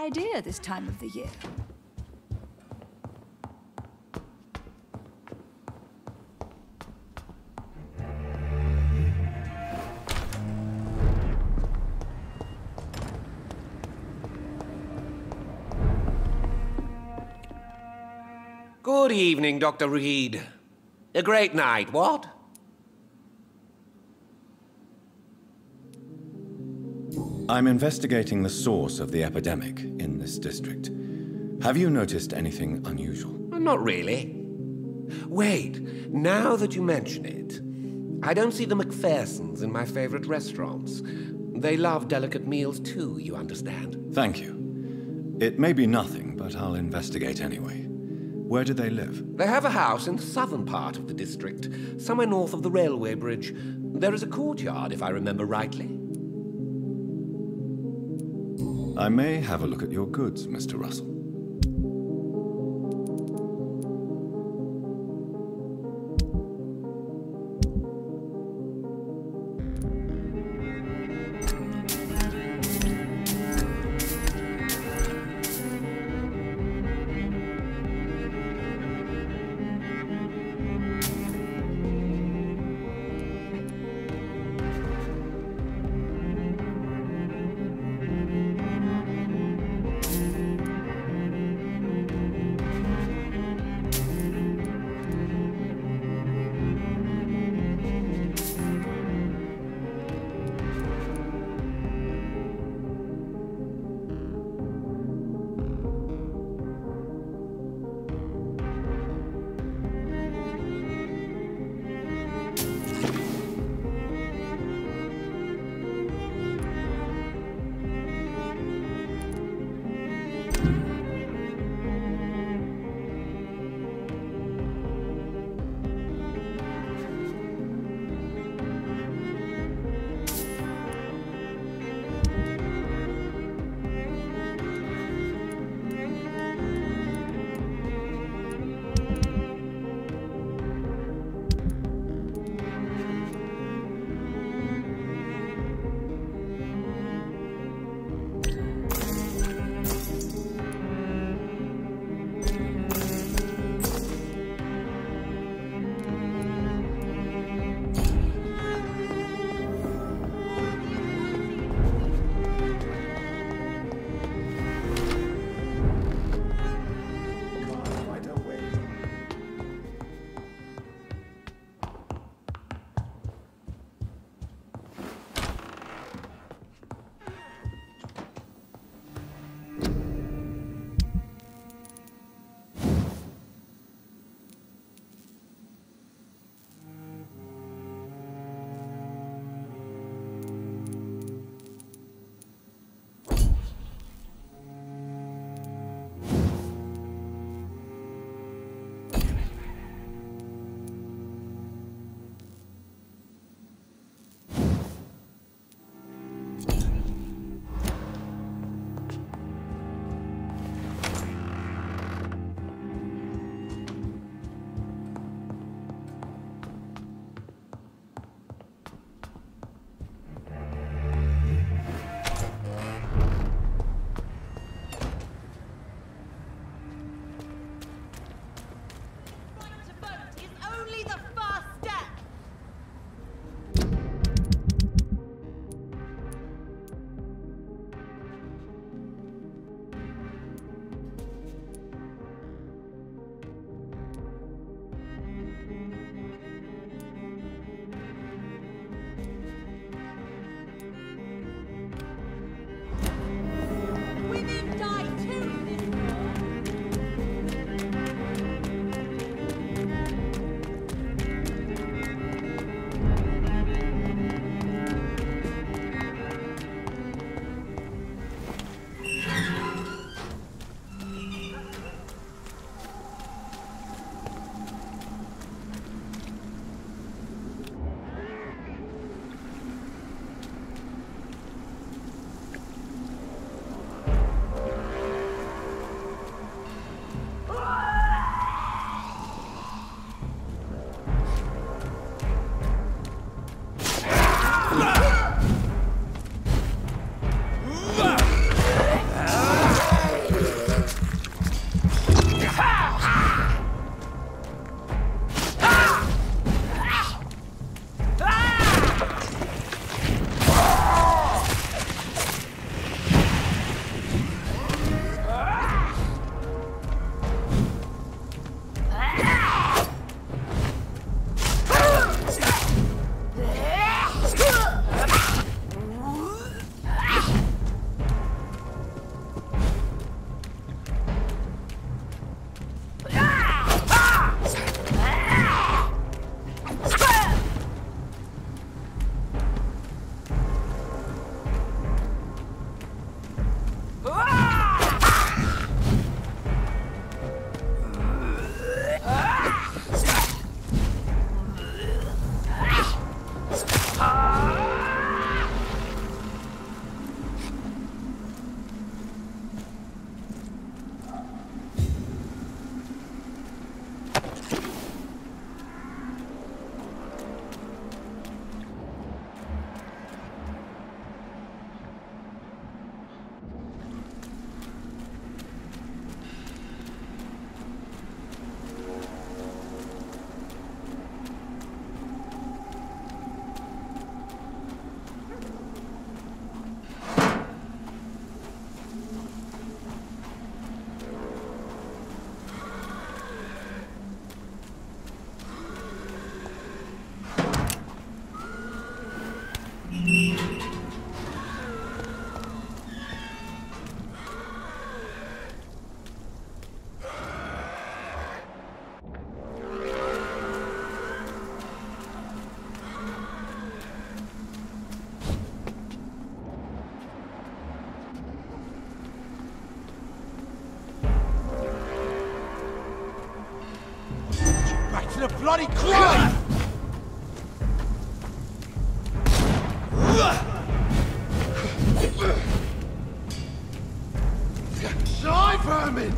idea this time of the year. Good evening, Dr. Reed. A great night, what? I'm investigating the source of the epidemic in this district. Have you noticed anything unusual? Not really. Wait, now that you mention it, I don't see the McPhersons in my favorite restaurants. They love delicate meals too, you understand. Thank you. It may be nothing, but I'll investigate anyway. Where do they live? They have a house in the southern part of the district, somewhere north of the railway bridge. There is a courtyard, if I remember rightly. I may have a look at your goods, Mr. Russell. to the bloody grave! Die, vermin!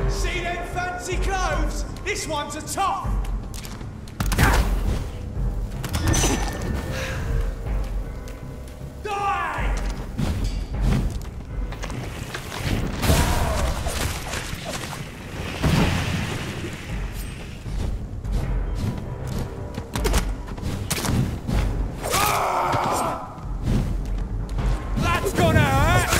See them fancy clothes? This one's a top! Die! That's gonna hurt!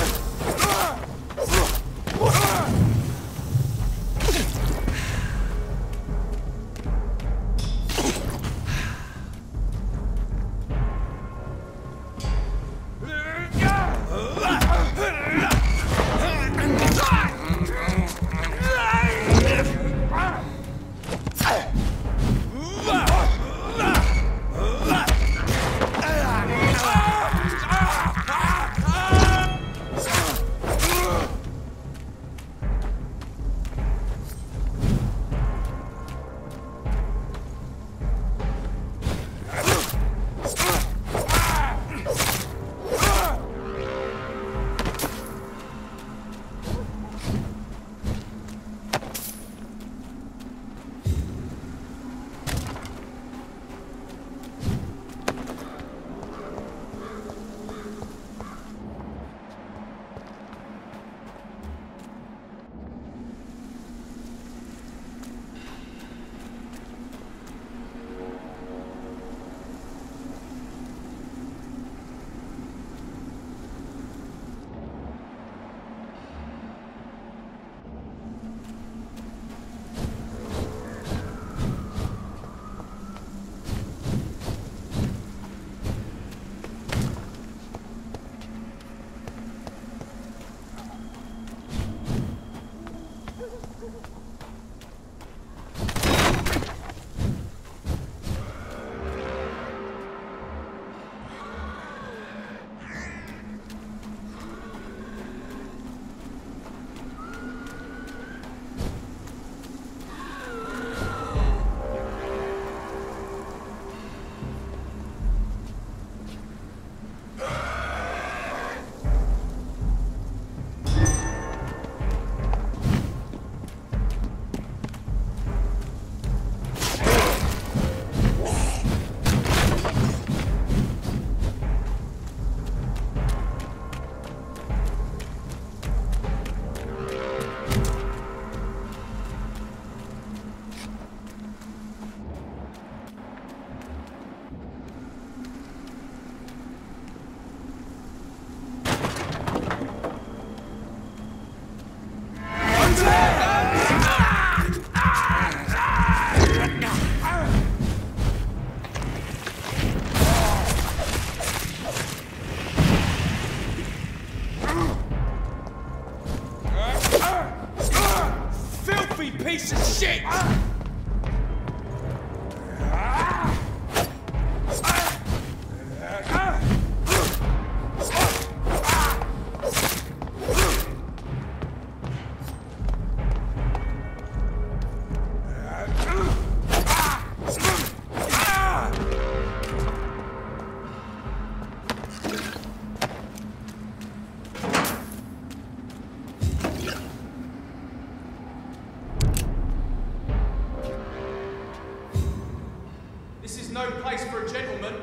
This is no place for a gentleman.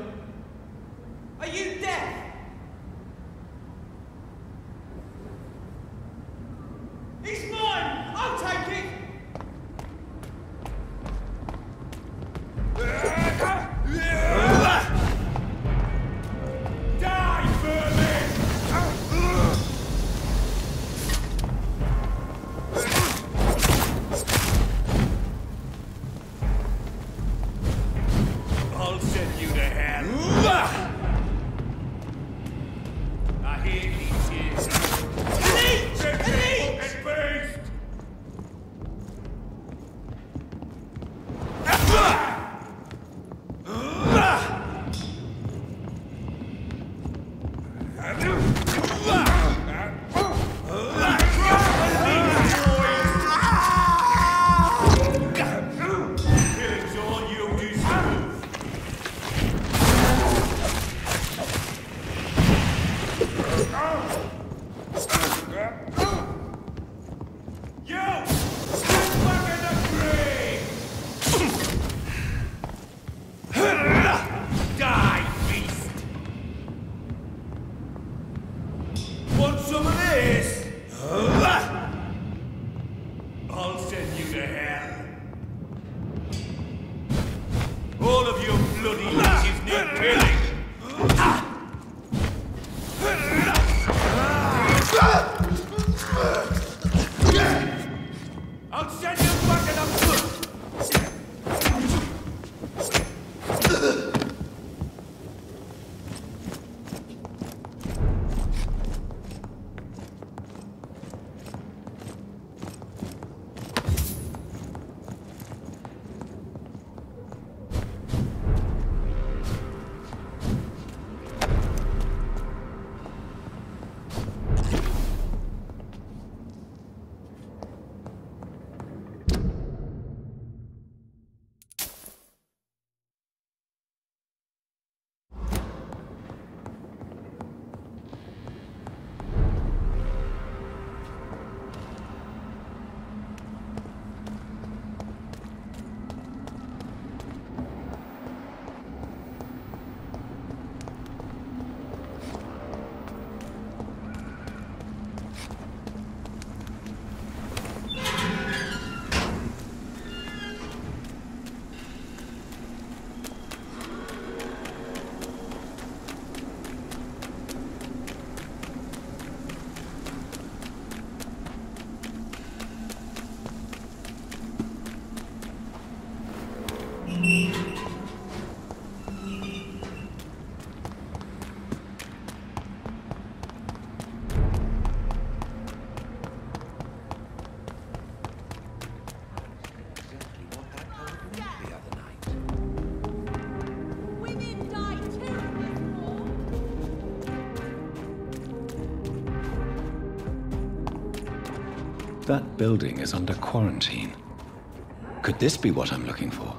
Are you deaf? He's mine! I'll take it! Die, vermin! I'll send you to hell. I hear leeches. An each! Beast! Killing's all you deserve. You! Stand back in the grave! Die, beast! Want some of this? I'll send you to hell. All of you bloody leeches need killing. I'll send you back in a foot. That building is under quarantine. Could this be what I'm looking for?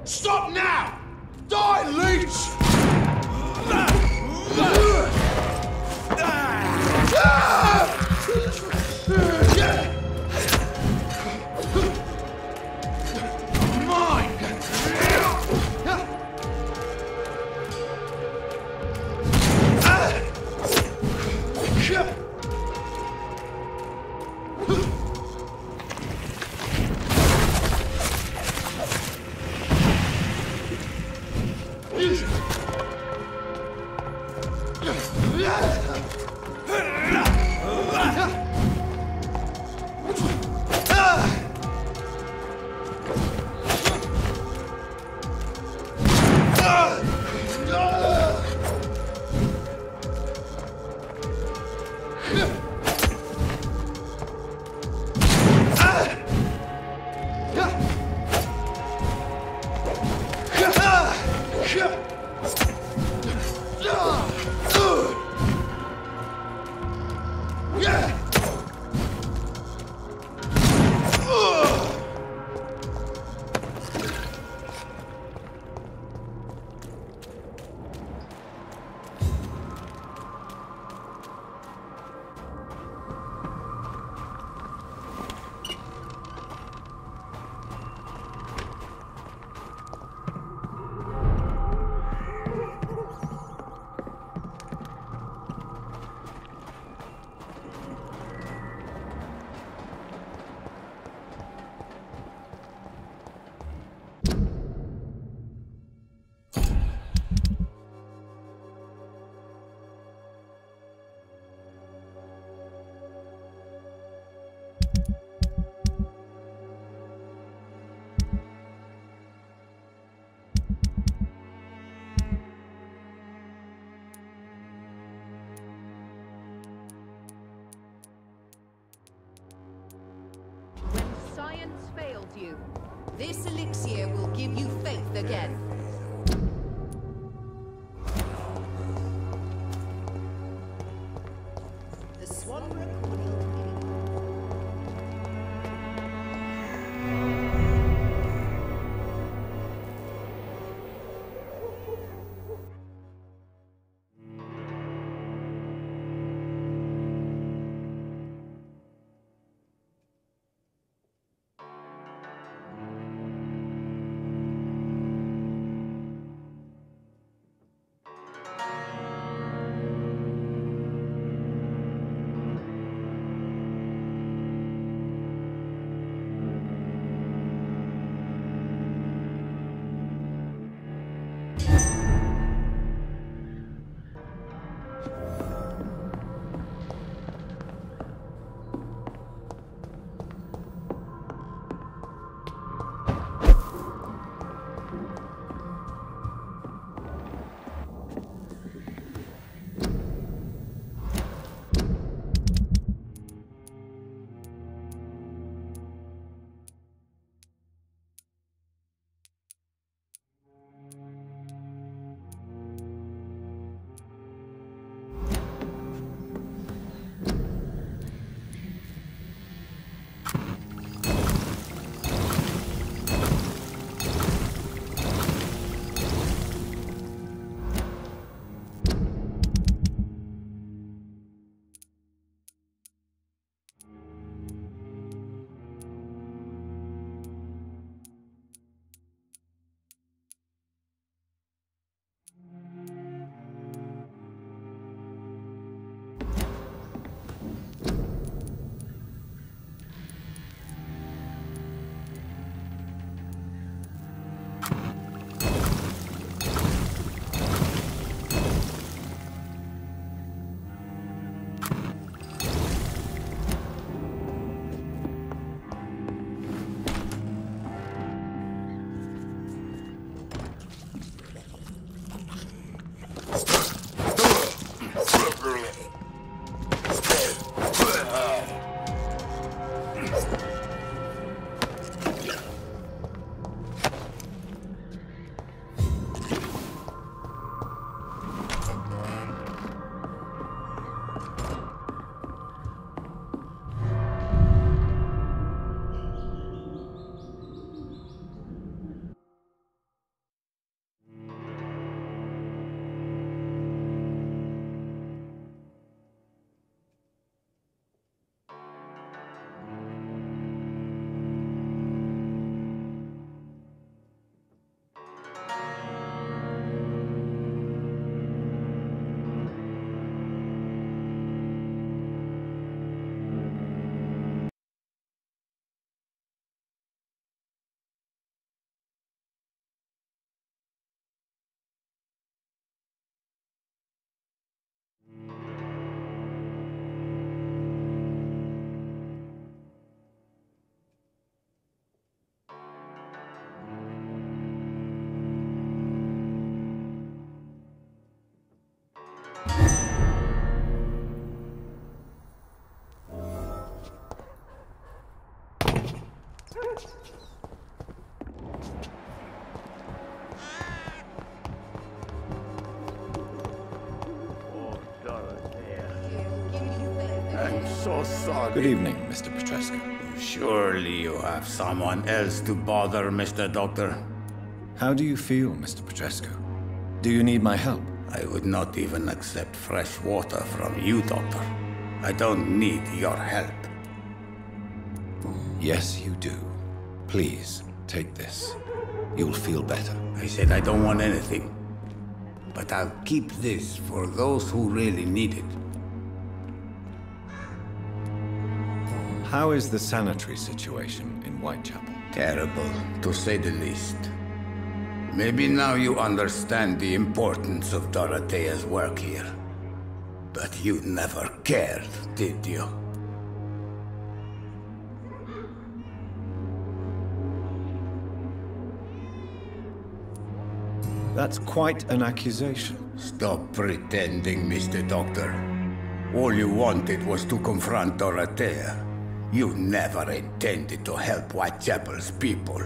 Stop now! Die, leech! Mine! Science failed you. This elixir will give you faith again. The Swan recording. so sorry. Good evening, Mr. Petrescu. Surely you have someone else to bother, Mr. Doctor. How do you feel, Mr. Petrescu? Do you need my help? I would not even accept fresh water from you, Doctor. I don't need your help. Yes, you do. Please, take this. You'll feel better. I said I don't want anything. But I'll keep this for those who really need it. How is the sanitary situation in Whitechapel? Terrible, to say the least. Maybe now you understand the importance of Dorothea's work here. But you never cared, did you? That's quite an accusation. Stop pretending, Mr. Doctor. All you wanted was to confront Dorothea. You never intended to help Whitechapel's people.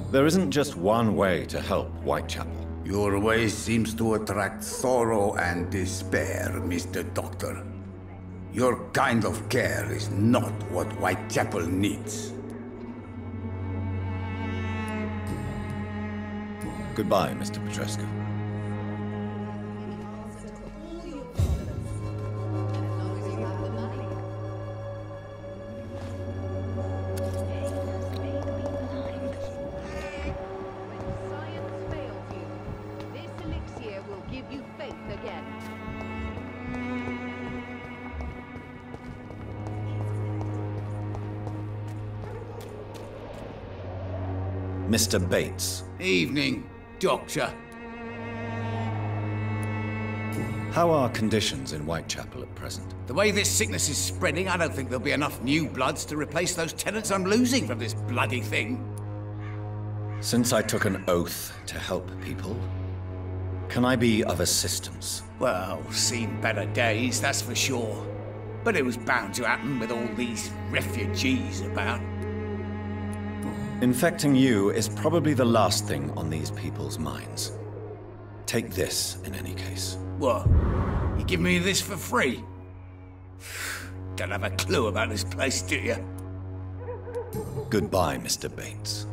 There isn't just one way to help Whitechapel. Your way seems to attract sorrow and despair, Mr. Doctor. Your kind of care is not what Whitechapel needs. Goodbye, Mr. Petrescu. Mr. Bates. Evening, Doctor. How are conditions in Whitechapel at present? The way this sickness is spreading, I don't think there'll be enough new bloods to replace those tenants I'm losing from this bloody thing. Since I took an oath to help people, can I be of assistance? Well, seen better days, that's for sure. But it was bound to happen with all these refugees about. Infecting you is probably the last thing on these people's minds. Take this, in any case. What? You give me this for free? Don't have a clue about this place, do you? Goodbye, Mr. Bates.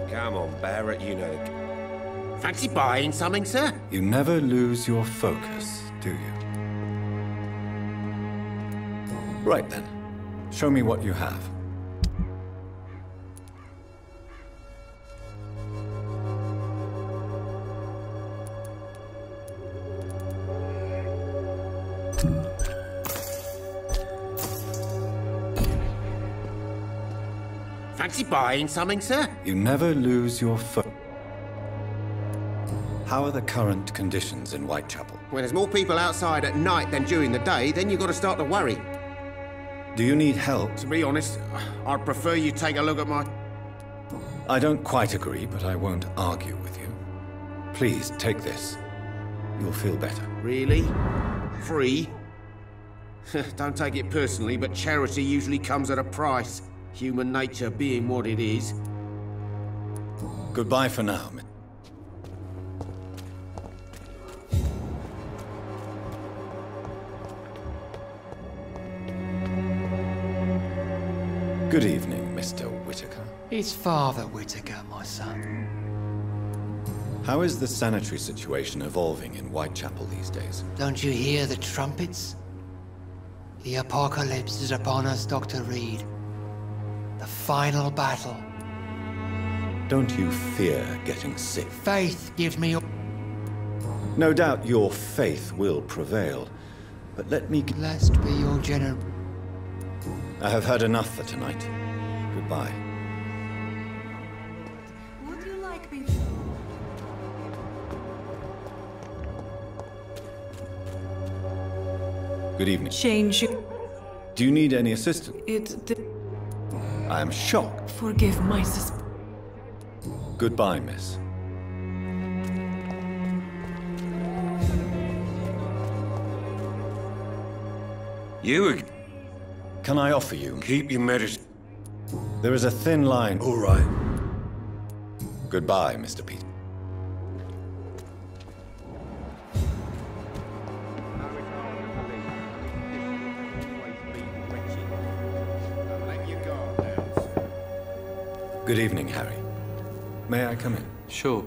Come on, Barrett, you know. Fancy buying something, sir? You never lose your focus, do you? Right then. Show me what you have. Fancy buying something, sir? You never lose your focus. How are the current conditions in Whitechapel? When there's more people outside at night than during the day, then you've got to start to worry. Do you need help? To be honest, I'd prefer you take a look at my... I don't quite agree, but I won't argue with you. Please, take this. You'll feel better. Really? Free? Don't take it personally, but charity usually comes at a price. Human nature being what it is. Goodbye for now. Good evening, Mr. Whitaker. It's Father Whitaker, my son. How is the sanitary situation evolving in Whitechapel these days? Don't you hear the trumpets? The apocalypse is upon us, Dr. Reed. The final battle. Don't you fear getting sick? Faith gives me... No doubt your faith will prevail, but let me... Blessed be your general... I have heard enough for tonight. Goodbye. Would you like me... Good evening. Change... Do you need any assistance? It... I am shocked. Forgive my sus... Goodbye, miss. You... Can I offer you? Keep your medicine. There is a thin line. All right. Goodbye, Mr. Pete. Good evening, Harry. May I come in? Sure.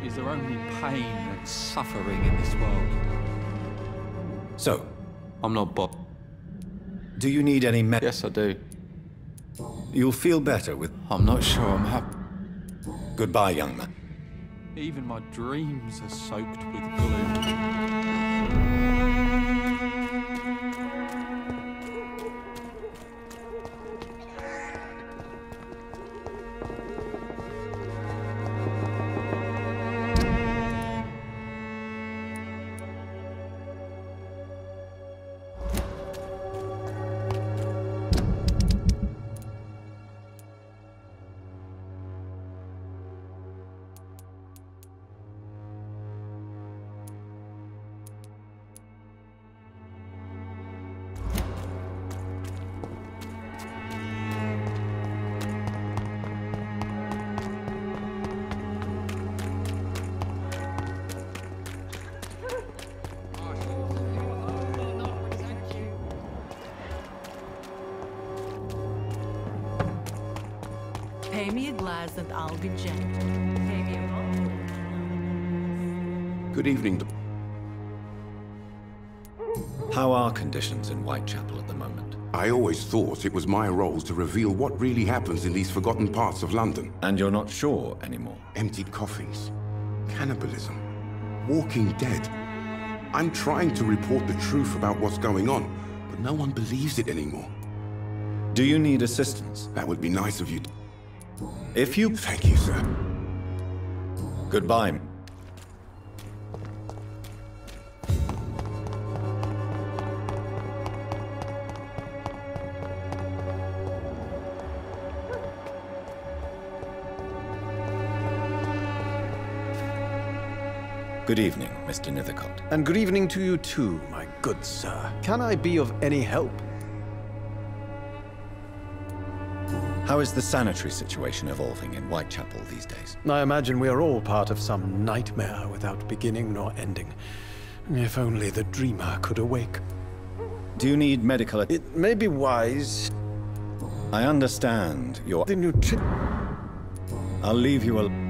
Is there only pain and suffering in this world? So, I'm not Bob. do you need any med- Yes, I do. You'll feel better with... I'm not sure I'm happy. Goodbye, young man. Even my dreams are soaked with gloom. Pay me a glass and I'll be gentle. Pay me a bottle. Good evening. How are conditions in Whitechapel at the moment? I always thought it was my role to reveal what really happens in these forgotten parts of London. And you're not sure anymore? Emptied coffins, cannibalism, walking dead. I'm trying to report the truth about what's going on, but No one believes it anymore. Do you need assistance? That would be nice of you. If you... Thank you, sir. Goodbye. Good evening, Mr. Nethercott. And good evening to you too, my good sir. Can I be of any help? How is the sanitary situation evolving in Whitechapel these days? I imagine we are all part of some nightmare without beginning nor ending. If only the dreamer could awake. Do you need medical... It may be wise... I understand your... The I'll leave you alone.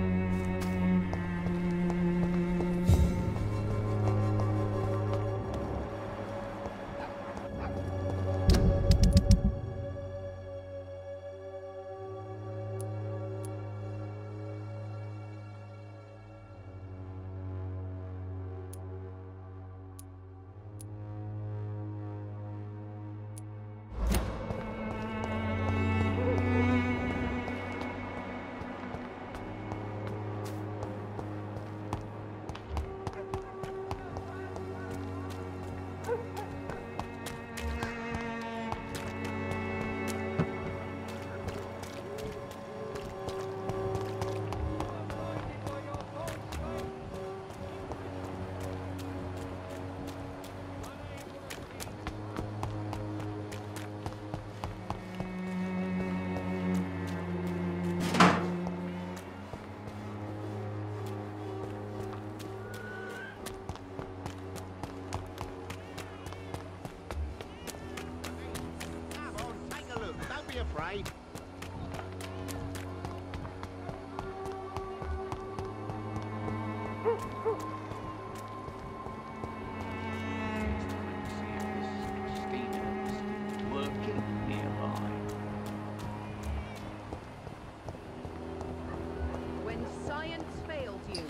When science fails you,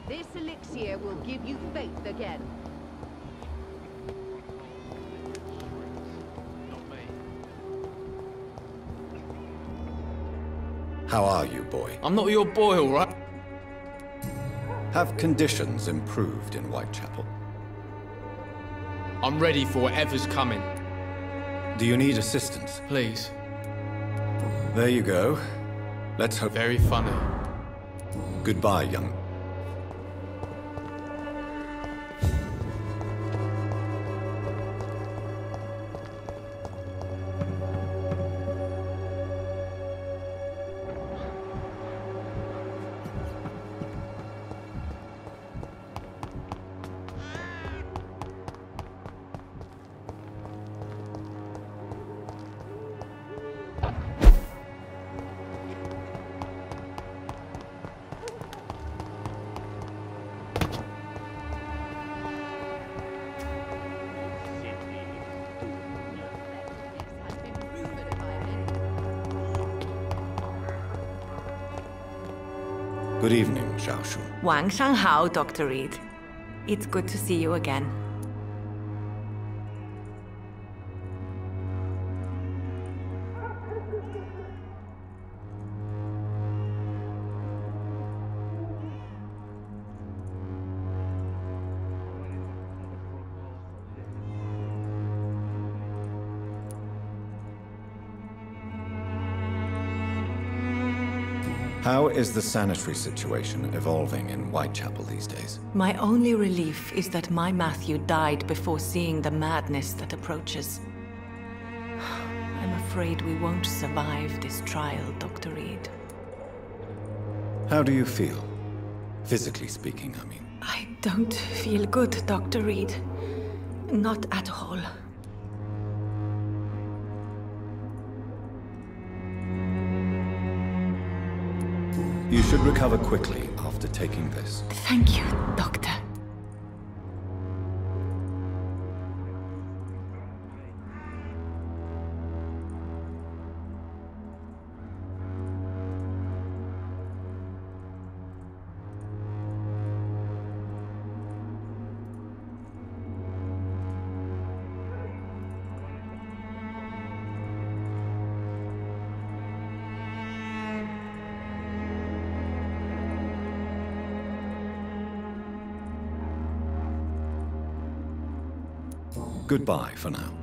this elixir will give you faith again. How are you, boy? I'm not your boy, all right? Have conditions improved in Whitechapel? I'm ready for whatever's coming. Do you need assistance? Please. There you go. Let's hope... Very funny. Goodbye, young... Good evening, Xiaoshu. 晚上好, Dr. Reed. It's good to see you again. How is the sanitary situation evolving in Whitechapel these days? My only relief is that my Matthew died before seeing the madness that approaches. I'm afraid we won't survive this trial, Dr. Reed. How do you feel? Physically speaking, I mean. I don't feel good, Dr. Reed. Not at all. You should recover quickly after taking this. Thank you, Doctor. Goodbye for now.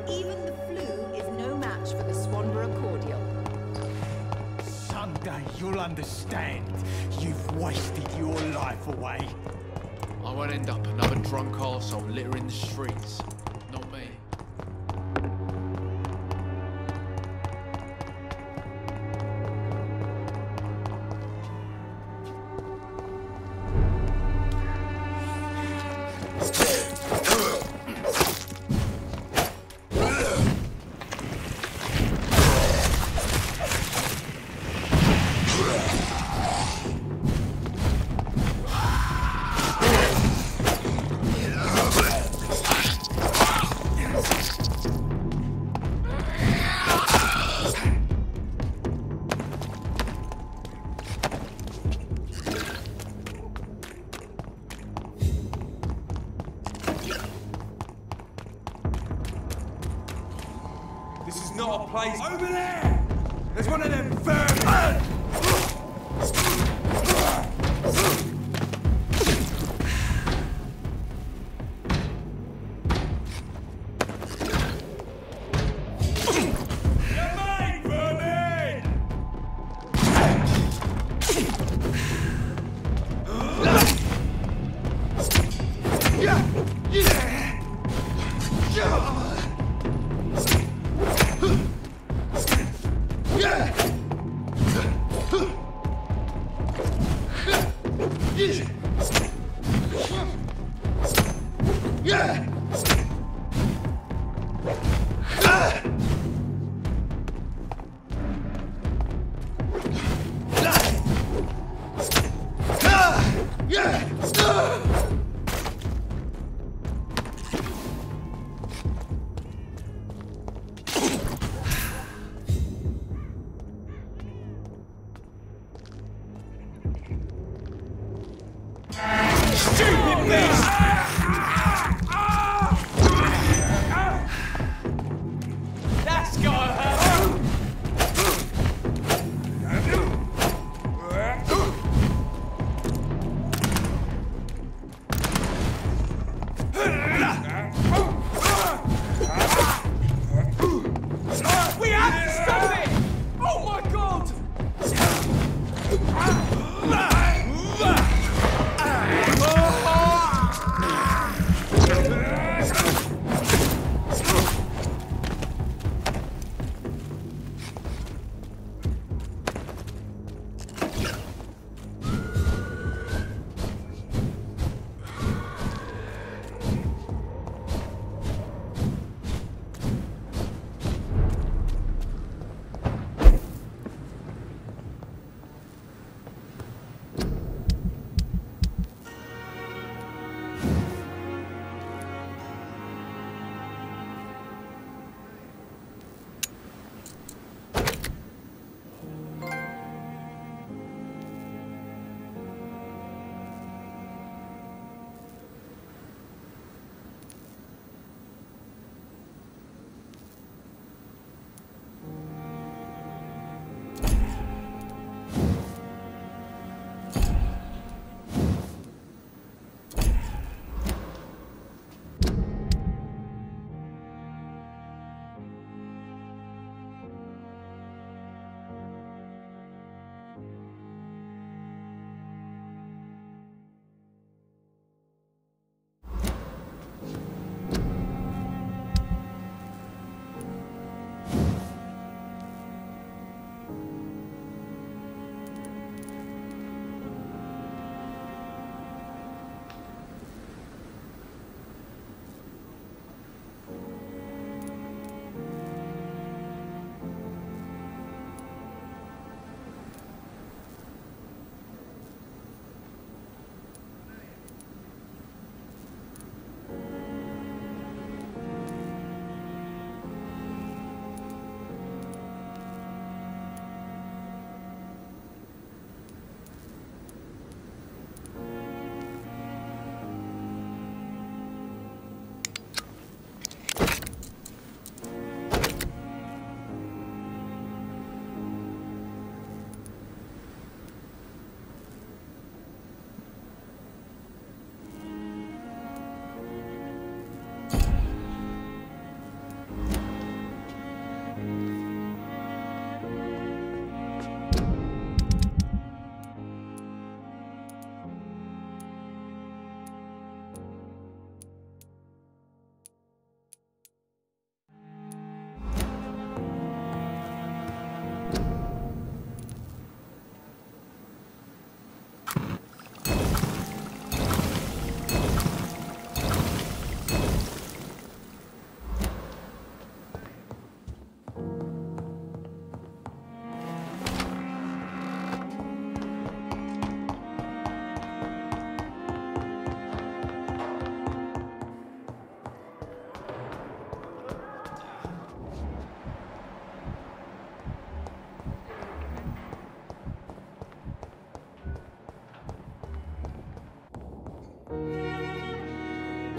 Even the flu is no match for the Swanborough cordial. Someday you'll understand. You've wasted your life away. I won't end up another drunk arsehole littering the streets. Not me. This is not a place. Over there! There's one of them vermin! Stupid beast! That's gotta hurt! We have to stop it! Oh my god!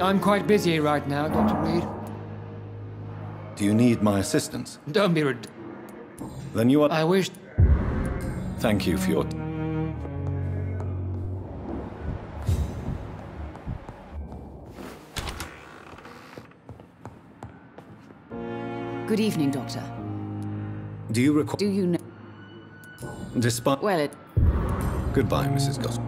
I'm quite busy right now, Dr. Reed. Do you need my assistance? Don't be rid... Then you are... I wish... Thank you for your... Good evening, Doctor. Do you recall... Do you know... Despite... Well, it... Goodbye, Mrs. Gospel.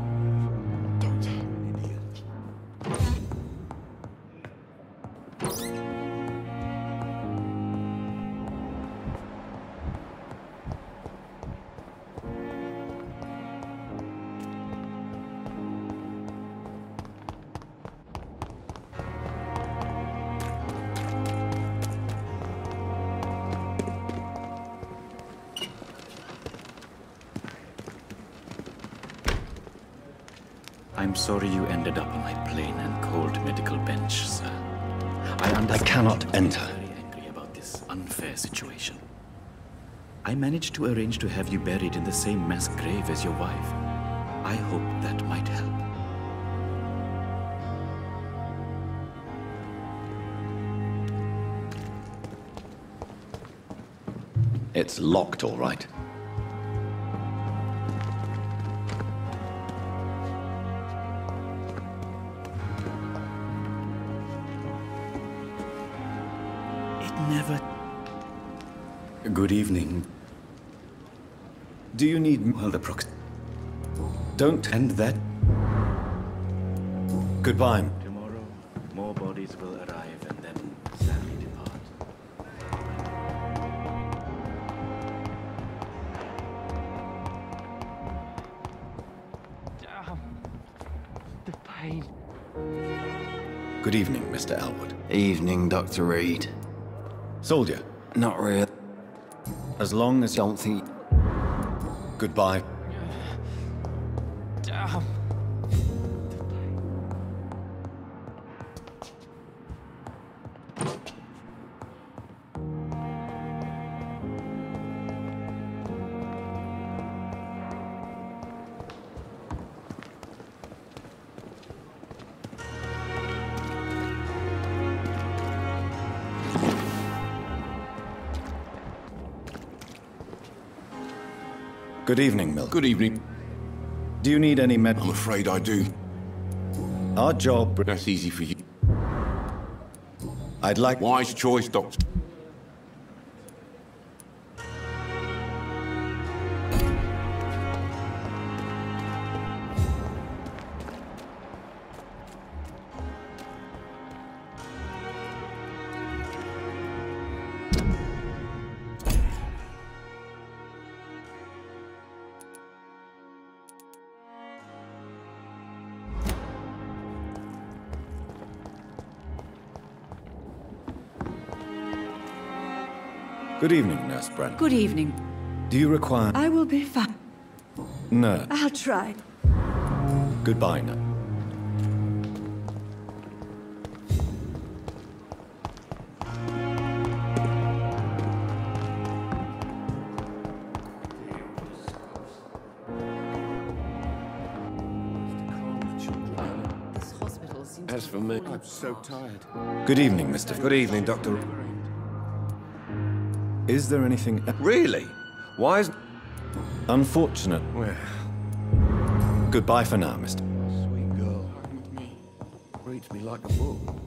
I'm sorry you ended up on my plain and cold medical bench, sir. I cannot enter. I'm very angry about this unfair situation. I managed to arrange to have you buried in the same mass grave as your wife. I hope that might help. It's locked, all right. Never. Good evening. Do you need... Well, the prox... Don't... And that... Goodbye. Tomorrow, more bodies will arrive and then sadly depart. Damn. The pain. Good evening, Mr. Elwood. Evening, Dr. Reed. Soldier. Not really. As long as... Don't think... Goodbye. Damn. Good evening, Milk. Good evening. Do you need any med... I'm afraid I do. Our job... That's easy for you. I'd like... Wise choice, Doctor. Good evening, Nurse Brent. Good evening. Do you require... I will be fine. No. I'll try. Goodbye, Nurse. This hospital seems... As for me... I'm so tired. Good evening, Mr. Good evening, Doctor... Is there anything... Really? Why is... Unfortunate. Well... Goodbye for now, Mr. Sweet girl. Reads me like a book.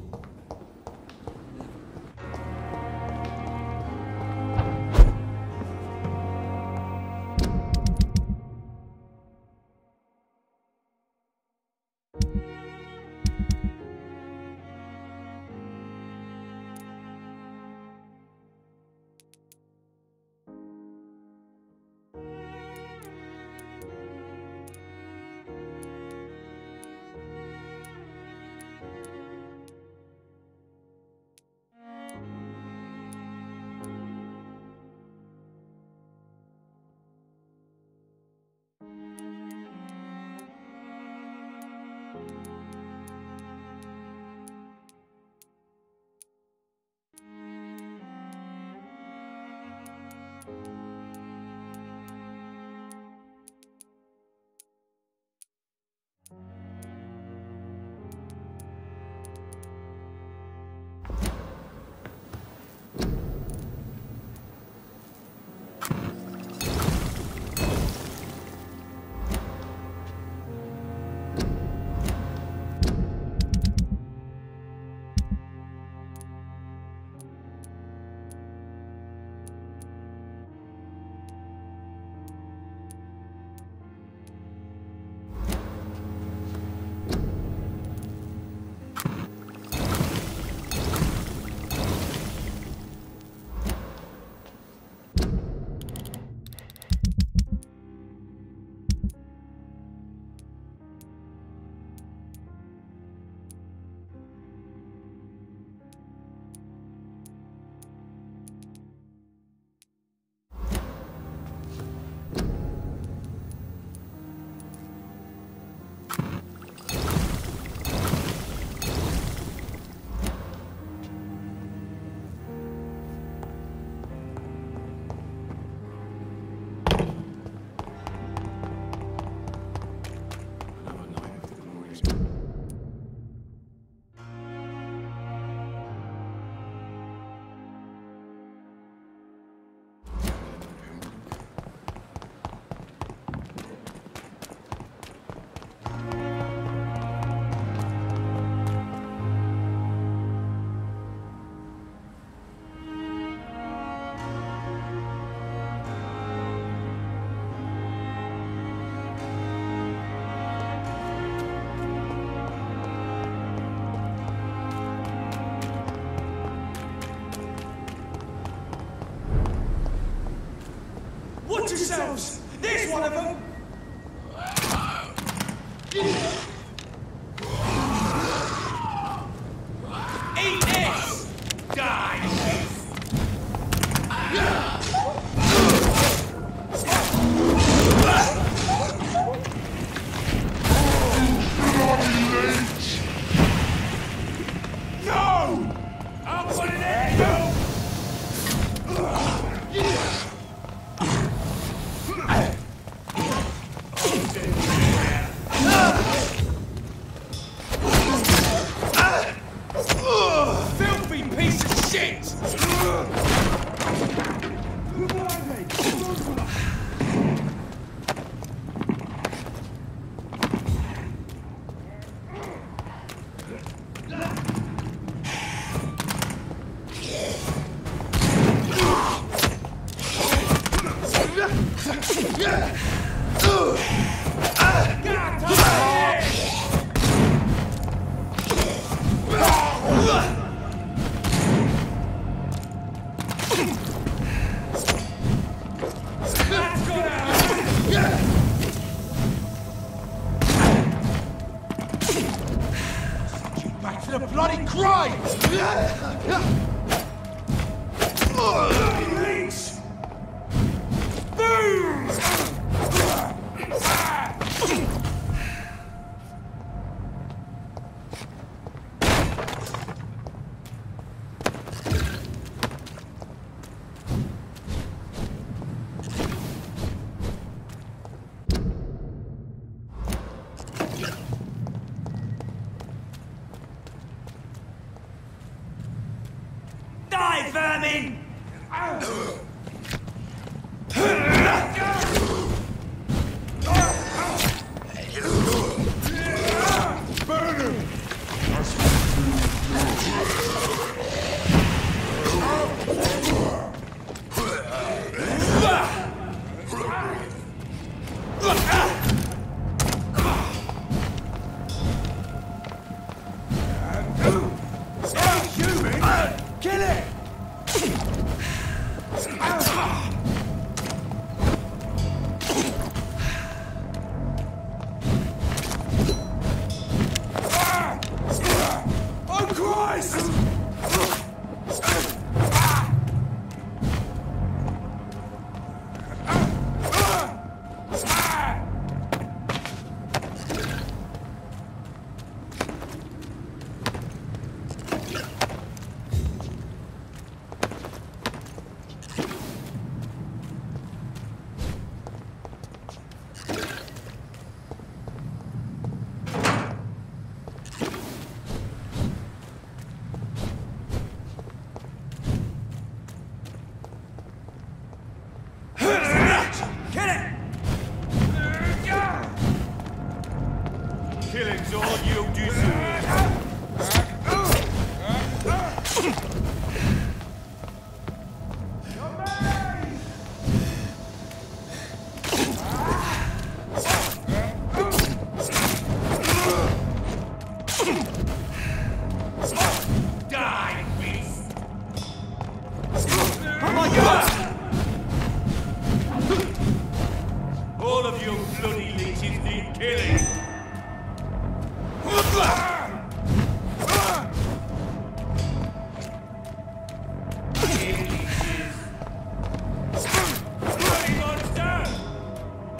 Watch yourselves! There's one of them! Eat this! Die! No! I'll put it in! No! Filthy piece of shit! Back to the bloody crime! Leech! Boom! Die, vermin! Burn him! Kill it! Oh Christ! Killing's all you deserve. Die, beast! Oh my God! All of you bloody leeches need killing. Bloody monster!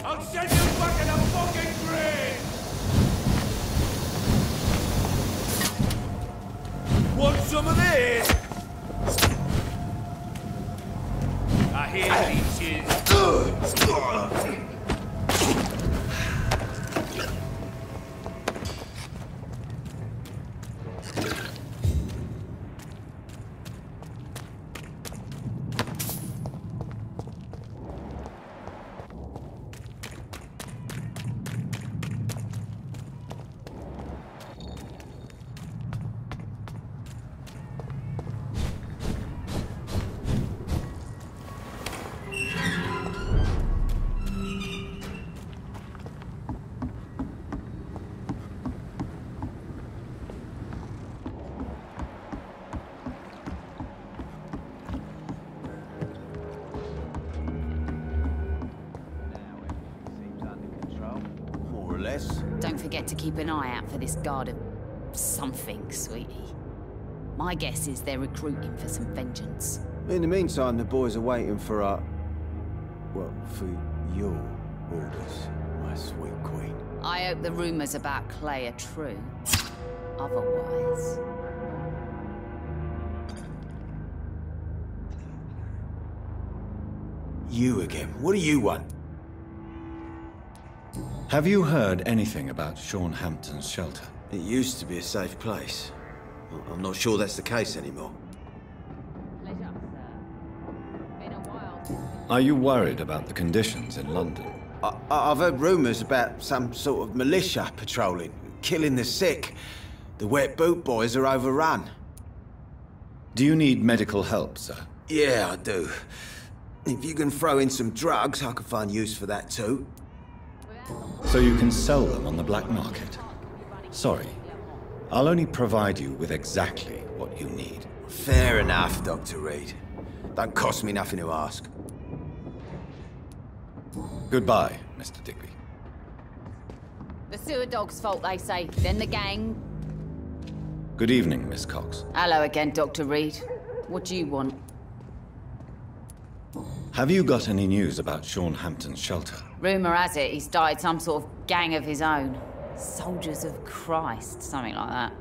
I'll send you back in a fucking grave! Want some of this? I hear leeches. less. Don't forget to keep an eye out for this guard of something, sweetie. My guess is they're recruiting for some vengeance. In the meantime, the boys are waiting for for your orders, my sweet queen. I hope the rumors about Clay are true. Otherwise... You again. What do you want? Have you heard anything about Sean Hampton's shelter? It used to be a safe place. I'm not sure that's the case anymore. Are you worried about the conditions in London? I've heard rumours about some sort of militia patrolling, killing the sick. The wet boot boys are overrun. Do you need medical help, sir? Yeah, I do. If you can throw in some drugs, I could find use for that too. So you can sell them on the black market? Sorry, I'll only provide you with exactly what you need. Fair enough, Dr. Reed. Don't cost me nothing to ask. Goodbye, Mr. Digby. The sewer dog's fault, they say. Then the gang. Good evening, Miss Cox. Hello again, Dr. Reed. What do you want? Have you got any news about Sean Hampton's shelter? Rumour has it he's started some sort of gang of his own. Soldiers of Christ, something like that.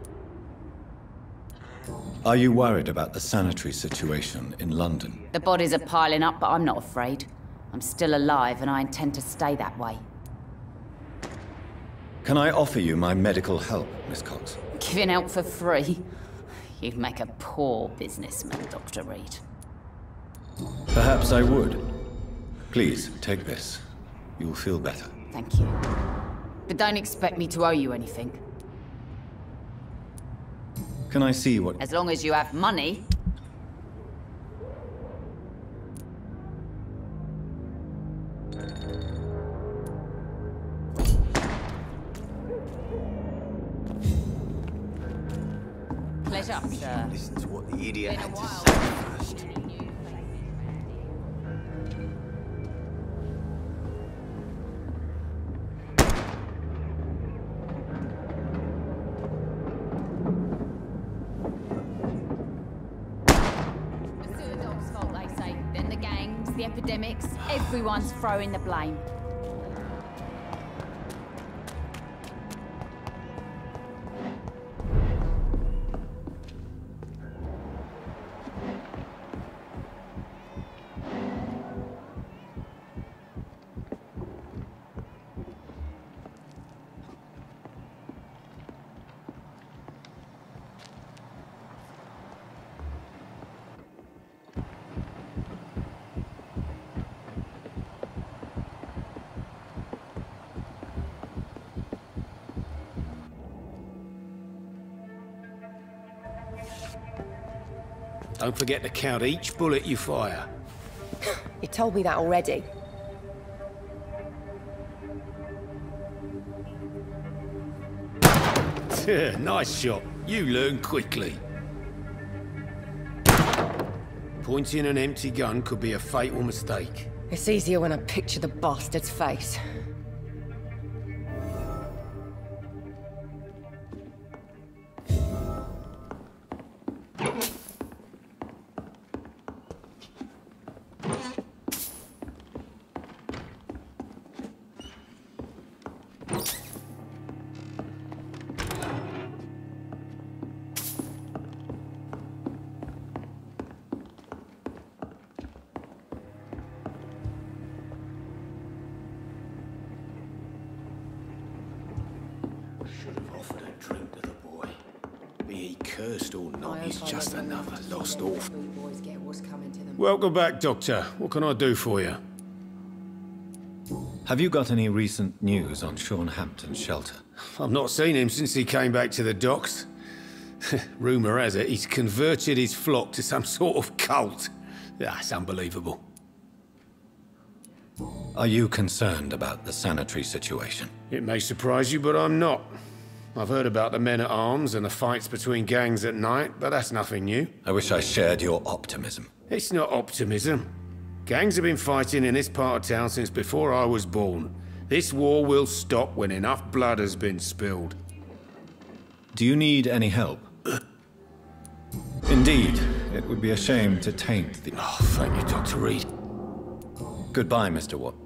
Are you worried about the sanitary situation in London? The bodies are piling up, but I'm not afraid. I'm still alive, and I intend to stay that way. Can I offer you my medical help, Miss Cox? Giving help for free? You'd make a poor businessman, Dr. Reed. Perhaps I would. Please, take this. You'll feel better. Thank you. But don't expect me to owe you anything. Can I see what... As long as you have money. Pleasure, sir. Listen to what the idiot had to say first. The epidemics, everyone's throwing the blame. Don't forget to count each bullet you fire. You told me that already. Nice shot. You learn quickly. Pointing an empty gun could be a fatal mistake. It's easier when I picture the bastard's face. Cursed or not, he's just another lost orphan. Welcome back, Doctor. What can I do for you? Have you got any recent news on Sean Hampton's shelter? I've not seen him since he came back to the docks. Rumour has it he's converted his flock to some sort of cult. That's unbelievable. Are you concerned about the sanitary situation? It may surprise you, but I'm not. I've heard about the men-at-arms and the fights between gangs at night, but that's nothing new. I wish I shared your optimism. It's not optimism. Gangs have been fighting in this part of town since before I was born, This war will stop when enough blood has been spilled. Do you need any help? Indeed, it would be a shame to taint the... Oh, thank you, Dr. Reed. Goodbye, Mr. Watt.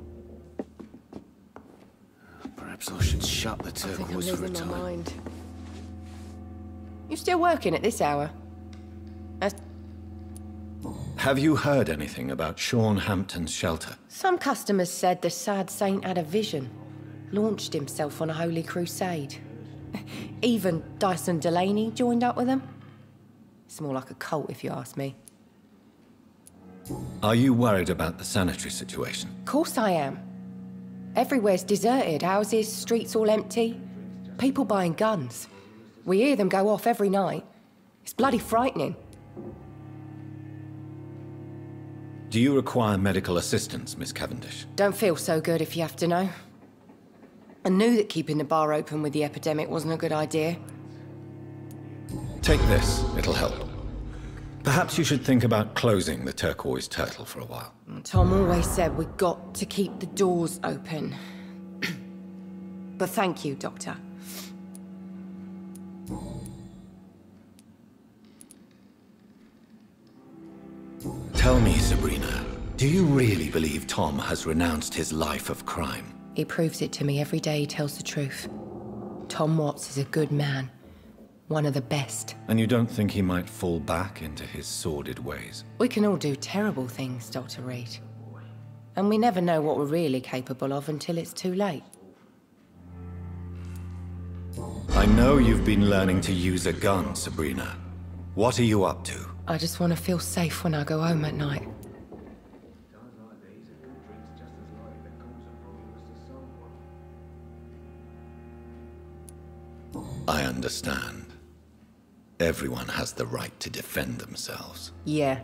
Perhaps I should shut the turquoise for a my time. mind. You still working at this hour? Have you heard anything about Sean Hampton's shelter? Some customers said the sad saint had a vision, launched himself on a holy crusade. Even Dyson Delaney joined up with them. It's more like a cult, if you ask me. Are you worried about the sanitary situation? Of course I am. Everywhere's deserted, houses, streets all empty. People buying guns. We hear them go off every night. It's bloody frightening. Do you require medical assistance, Miss Cavendish? Don't feel so good if you have to know. I knew that keeping the bar open with the epidemic wasn't a good idea. Take this, it'll help. Perhaps you should think about closing the turquoise turtle for a while. Tom always said we've got to keep the doors open. But thank you, Doctor. Tell me, Sabrina, do you really believe Tom has renounced his life of crime? He proves it to me every day he tells the truth. Tom Watts is a good man. One of the best. And you don't think he might fall back into his sordid ways? We can all do terrible things, Dr. Reed. And we never know what we're really capable of until it's too late. I know you've been learning to use a gun, Sabrina. What are you up to? I just want to feel safe when I go home at night. I understand. Everyone has the right to defend themselves. Yeah,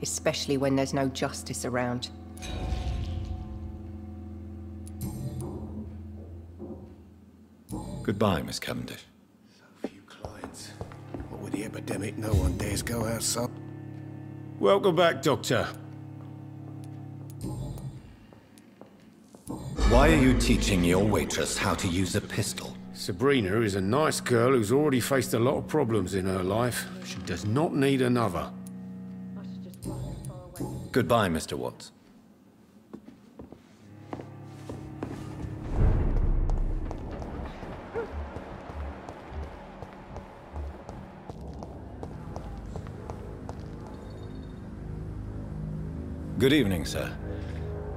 especially when there's no justice around. Goodbye, Miss Cavendish. So few clients. What with the epidemic, no one dares go outside. Welcome back, Doctor. Why are you teaching your waitress how to use a pistol? Sabrina is a nice girl who's already faced a lot of problems in her life. She does not need another. Goodbye, Mr. Watts. Good evening, sir.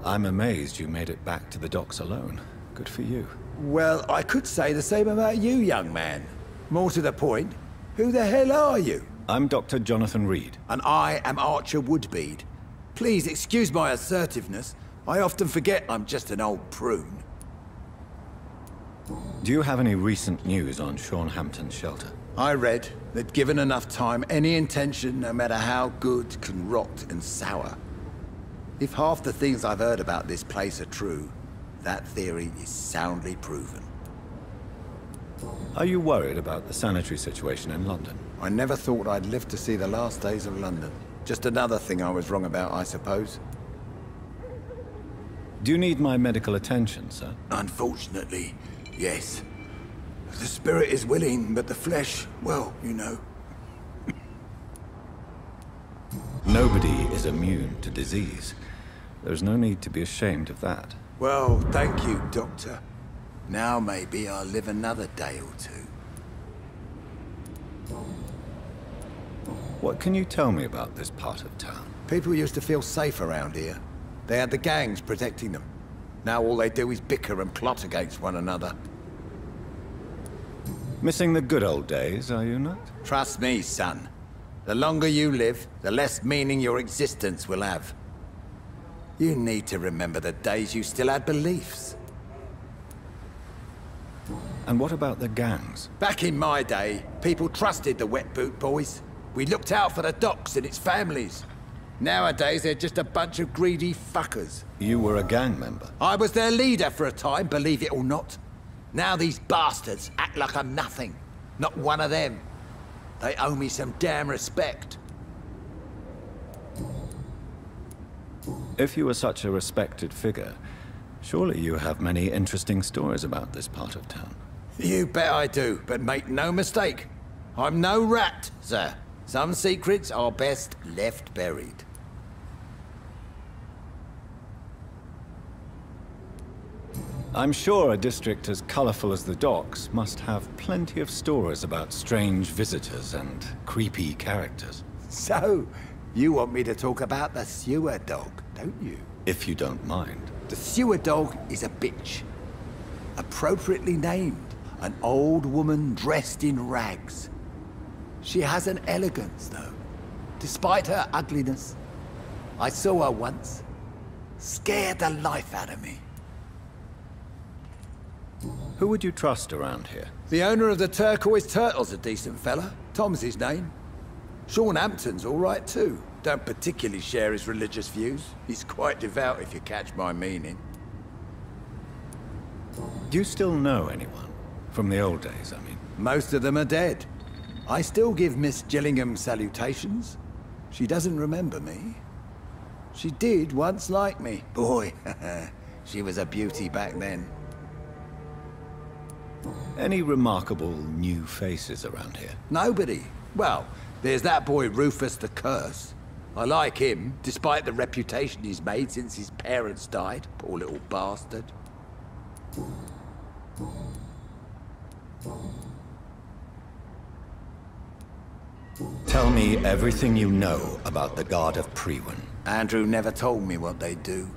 I'm amazed you made it back to the docks alone. Good for you. Well, I could say the same about you, young man. More to the point, who the hell are you? I'm Dr. Jonathan Reed. And I am Archer Woodbead. Please excuse my assertiveness. I often forget I'm just an old prune. Do you have any recent news on Sean Hampton's shelter? I read that given enough time, any intention, no matter how good, can rot and sour. If half the things I've heard about this place are true, that theory is soundly proven. Are you worried about the sanitary situation in London? I never thought I'd live to see the last days of London. Just another thing I was wrong about, I suppose. Do you need my medical attention, sir? Unfortunately, yes. The spirit is willing, but the flesh, well, you know. Nobody is immune to disease. There's no need to be ashamed of that. Well, thank you, Doctor. Now maybe I'll live another day or two. What can you tell me about this part of town? People used to feel safe around here. They had the gangs protecting them. Now all they do is bicker and plot against one another. Missing the good old days, are you not? Trust me, son. The longer you live, the less meaning your existence will have. You need to remember the days you still had beliefs. And what about the gangs? Back in my day, people trusted the wet boot boys. We looked out for the docks and its families. Nowadays, they're just a bunch of greedy fuckers. You were a gang member? I was their leader for a time, believe it or not. Now these bastards act like I'm nothing. Not one of them. They owe me some damn respect. If you were such a respected figure, Surely you have many interesting stories about this part of town. You bet I do, but make no mistake. I'm no rat, sir. Some secrets are best left buried. I'm sure a district as colorful as the docks must have plenty of stories about strange visitors and creepy characters. So, you want me to talk about the sewer dog, don't you? If you don't mind. The sewer dog is a bitch. Appropriately named. An old woman dressed in rags. She has an elegance, though, despite her ugliness. I saw her once. Scared the life out of me. Who would you trust around here? The owner of the Turquoise Turtle's a decent fella. Tom's his name. Sean Hampton's all right, too. Don't particularly share his religious views. He's quite devout, if you catch my meaning. Do you still know anyone? From the old days, I mean. Most of them are dead. I still give Miss Gillingham salutations. She doesn't remember me. She did once like me. Boy, she was a beauty back then. Any remarkable new faces around here? Nobody. Well, there's that boy Rufus the Curse. I like him, despite the reputation he's made since his parents died. Poor little bastard. Tell me everything you know about the Guard of Priwen. Andrew never told me what they do.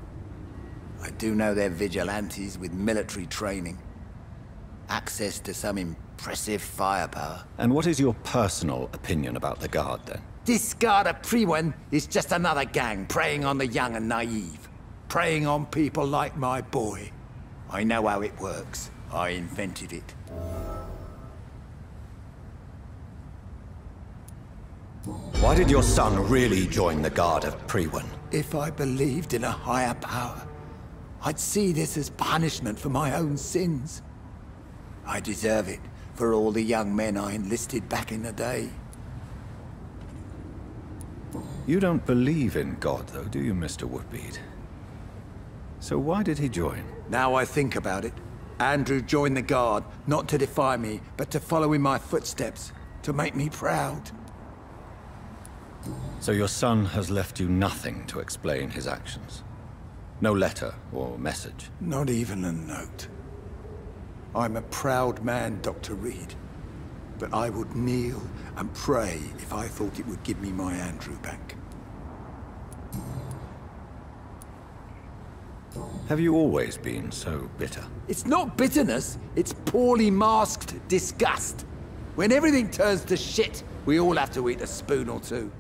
I do know they're vigilantes with military training. Access to some impressive firepower. And what is your personal opinion about the Guard, then? This Guard of Priwen is just another gang preying on the young and naive. Preying on people like my boy. I know how it works. I invented it. Why did your son really join the Guard of Priwen? If I believed in a higher power, I'd see this as punishment for my own sins. I deserve it for all the young men I enlisted back in the day. You don't believe in God, though, do you, Mr. Woodbead? So why did he join? Now I think about it, Andrew joined the Guard, not to defy me, but to follow in my footsteps, to make me proud. So your son has left you nothing to explain his actions? No letter or message? Not even a note. I'm a proud man, Dr. Reed. But I would kneel and pray if I thought it would give me my Andrew back. Have you always been so bitter? It's not bitterness, it's poorly masked disgust. When everything turns to shit, we all have to eat a spoon or two.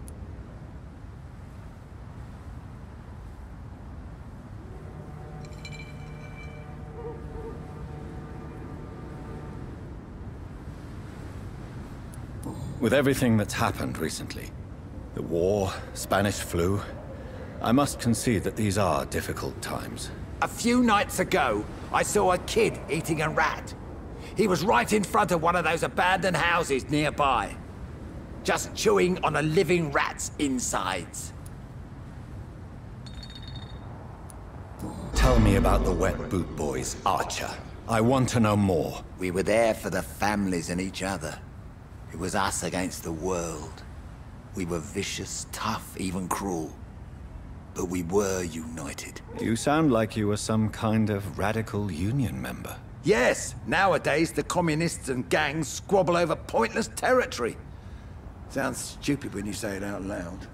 With everything that's happened recently, the war, Spanish flu, I must concede that these are difficult times. A few nights ago, I saw a kid eating a rat. He was right in front of one of those abandoned houses nearby, just chewing on a living rat's insides. Tell me about the Wet Boot Boys, Archer. I want to know more. We were there for the families and each other. It was us against the world. We were vicious, tough, even cruel. But we were united. You sound like you were some kind of radical union member. Yes, nowadays the communists and gangs squabble over pointless territory. Sounds stupid when you say it out loud.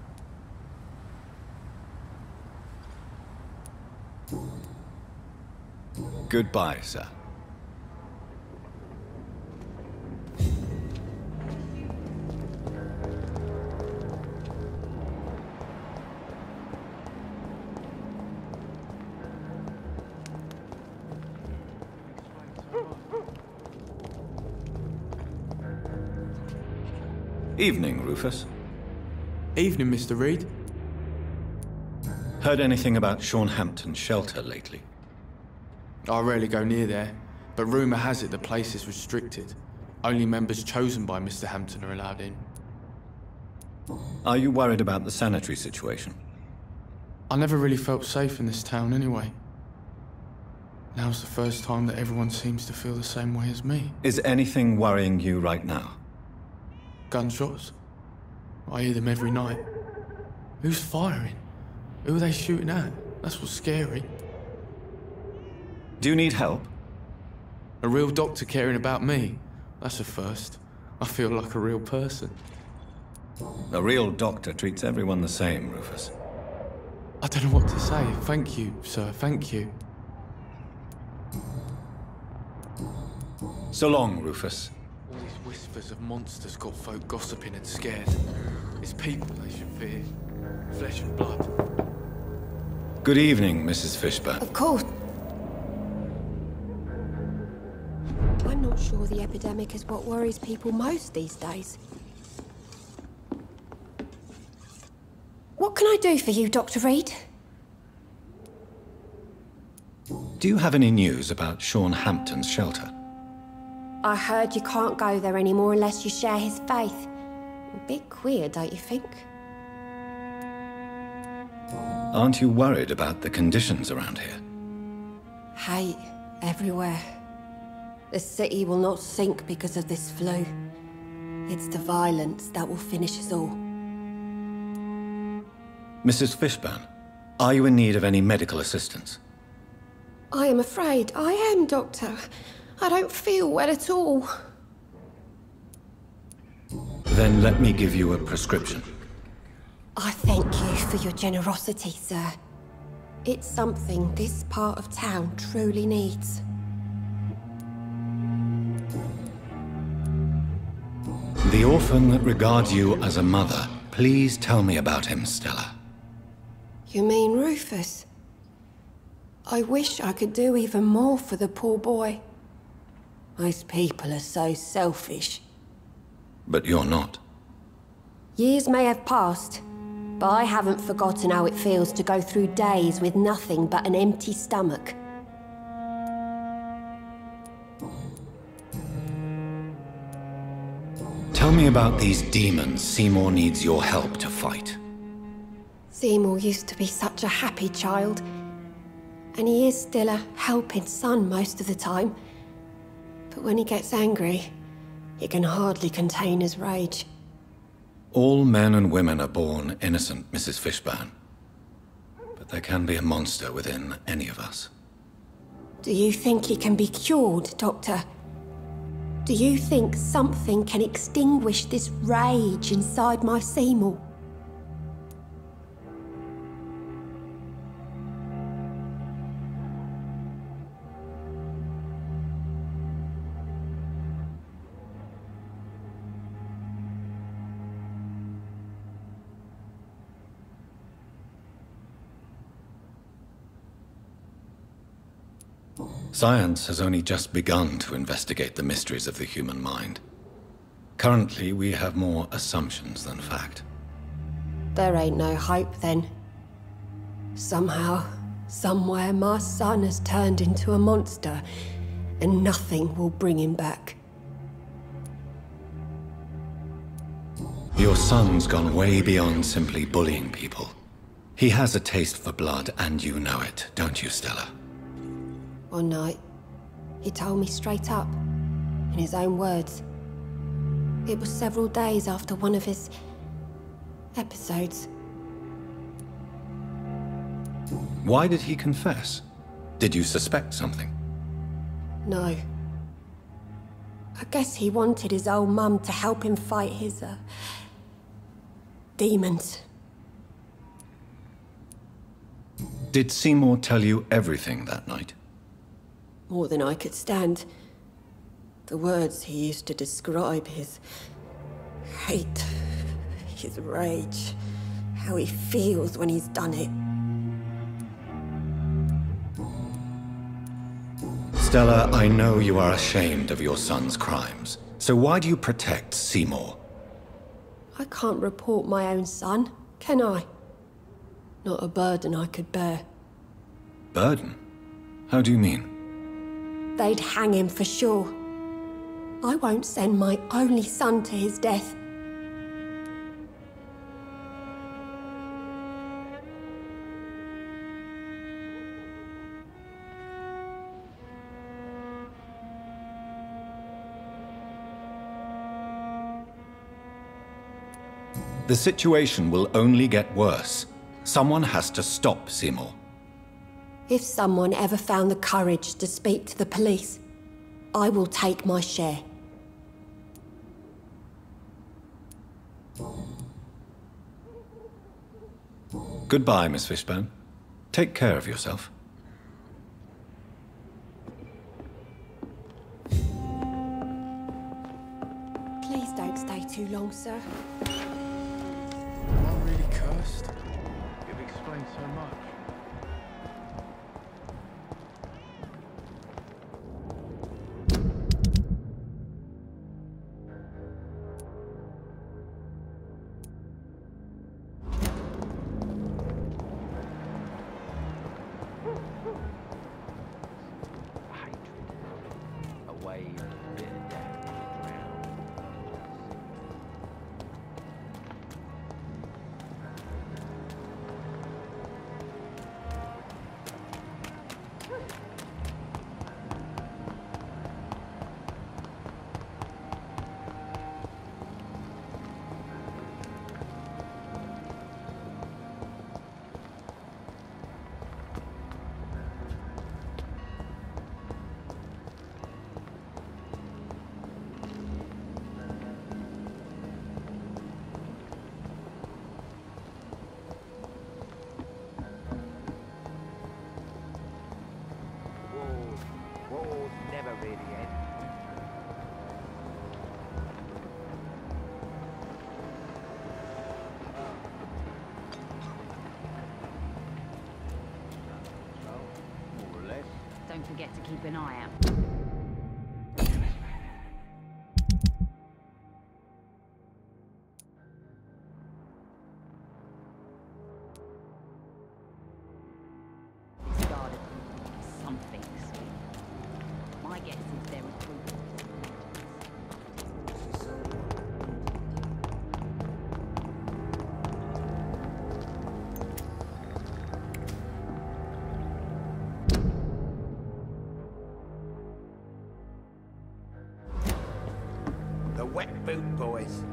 Goodbye, sir. Evening, Rufus. Evening, Mr. Reed. Heard anything about Sean Hampton's shelter lately? I rarely go near there, but rumour has it the place is restricted. Only members chosen by Mr. Hampton are allowed in. Are you worried about the sanitary situation? I never really felt safe in this town anyway. Now's the first time that everyone seems to feel the same way as me. Is anything worrying you right now? Gunshots? I hear them every night. Who's firing? Who are they shooting at? That's what's scary. Do you need help? A real doctor caring about me? That's a first. I feel like a real person. A real doctor treats everyone the same, Rufus. I don't know what to say. Thank you, sir. Thank you. So long, Rufus. All these whispers of monsters got folk gossiping and scared. It's people they should fear. Flesh and blood. Good evening, Mrs. Fishburne. Of course. I'm not sure the epidemic is what worries people most these days. What can I do for you, Dr. Reed? Do you have any news about Sean Hampton's shelter? I heard you can't go there anymore unless you share his faith. A bit queer, don't you think? Aren't you worried about the conditions around here? Hate everywhere. The city will not sink because of this flu. It's the violence that will finish us all. Mrs. Fishburne, are you in need of any medical assistance? I am afraid I am, Doctor. I don't feel well at all. Then let me give you a prescription. I thank you for your generosity, sir. It's something this part of town truly needs. The orphan that regards you as a mother. Please tell me about him, Stella. You mean Rufus? I wish I could do even more for the poor boy. Most people are so selfish. But you're not. Years may have passed, but I haven't forgotten how it feels to go through days with nothing but an empty stomach. Tell me about these demons Seymour needs your help to fight. Seymour used to be such a happy child, and he is still a helping son most of the time. But when he gets angry, he can hardly contain his rage. All men and women are born innocent, Mrs. Fishburne. But there can be a monster within any of us. Do you think he can be cured, Doctor? Do you think something can extinguish this rage inside my Seymour? Science has only just begun to investigate the mysteries of the human mind. Currently, we have more assumptions than fact. There ain't no hope then. Somehow, somewhere, my son has turned into a monster, and nothing will bring him back. Your son's gone way beyond simply bullying people. He has a taste for blood, and you know it, don't you, Stella? One night, he told me straight up, in his own words. It was several days after one of his episodes. Why did he confess? Did you suspect something? No. I guess he wanted his old mum to help him fight his, demons. Did Seymour tell you everything that night? More than I could stand. The words he used to describe his hate, his rage, how he feels when he's done it. Stella, I know you are ashamed of your son's crimes. So why do you protect Seymour? I can't report my own son, can I? Not a burden I could bear. Burden? How do you mean? They'd hang him for sure. I won't send my only son to his death. The situation will only get worse. Someone has to stop Seymour. If someone ever found the courage to speak to the police, I will take my share. Goodbye, Miss Fishburne. Take care of yourself. Please don't stay too long, sir. Am I really cursed? You've explained so much. Don't forget to keep an eye out. This guard is something, sweet. My guess is they're recruiting. The wet boot boys.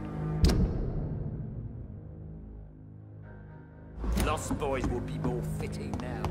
Lost boys will be more fitting now.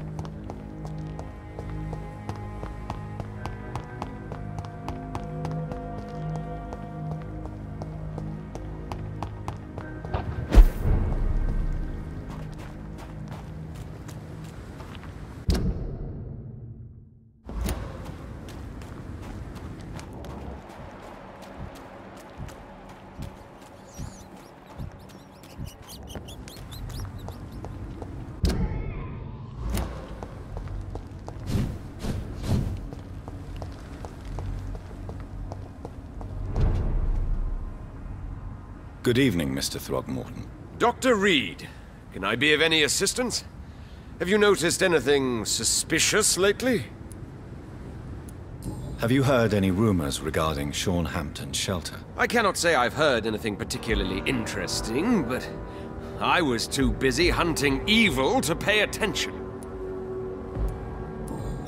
Good evening, Mr. Throgmorton. Dr. Reed, can I be of any assistance? Have you noticed anything suspicious lately? Have you heard any rumors regarding Sean Hampton's shelter? I cannot say I've heard anything particularly interesting, but I was too busy hunting evil to pay attention.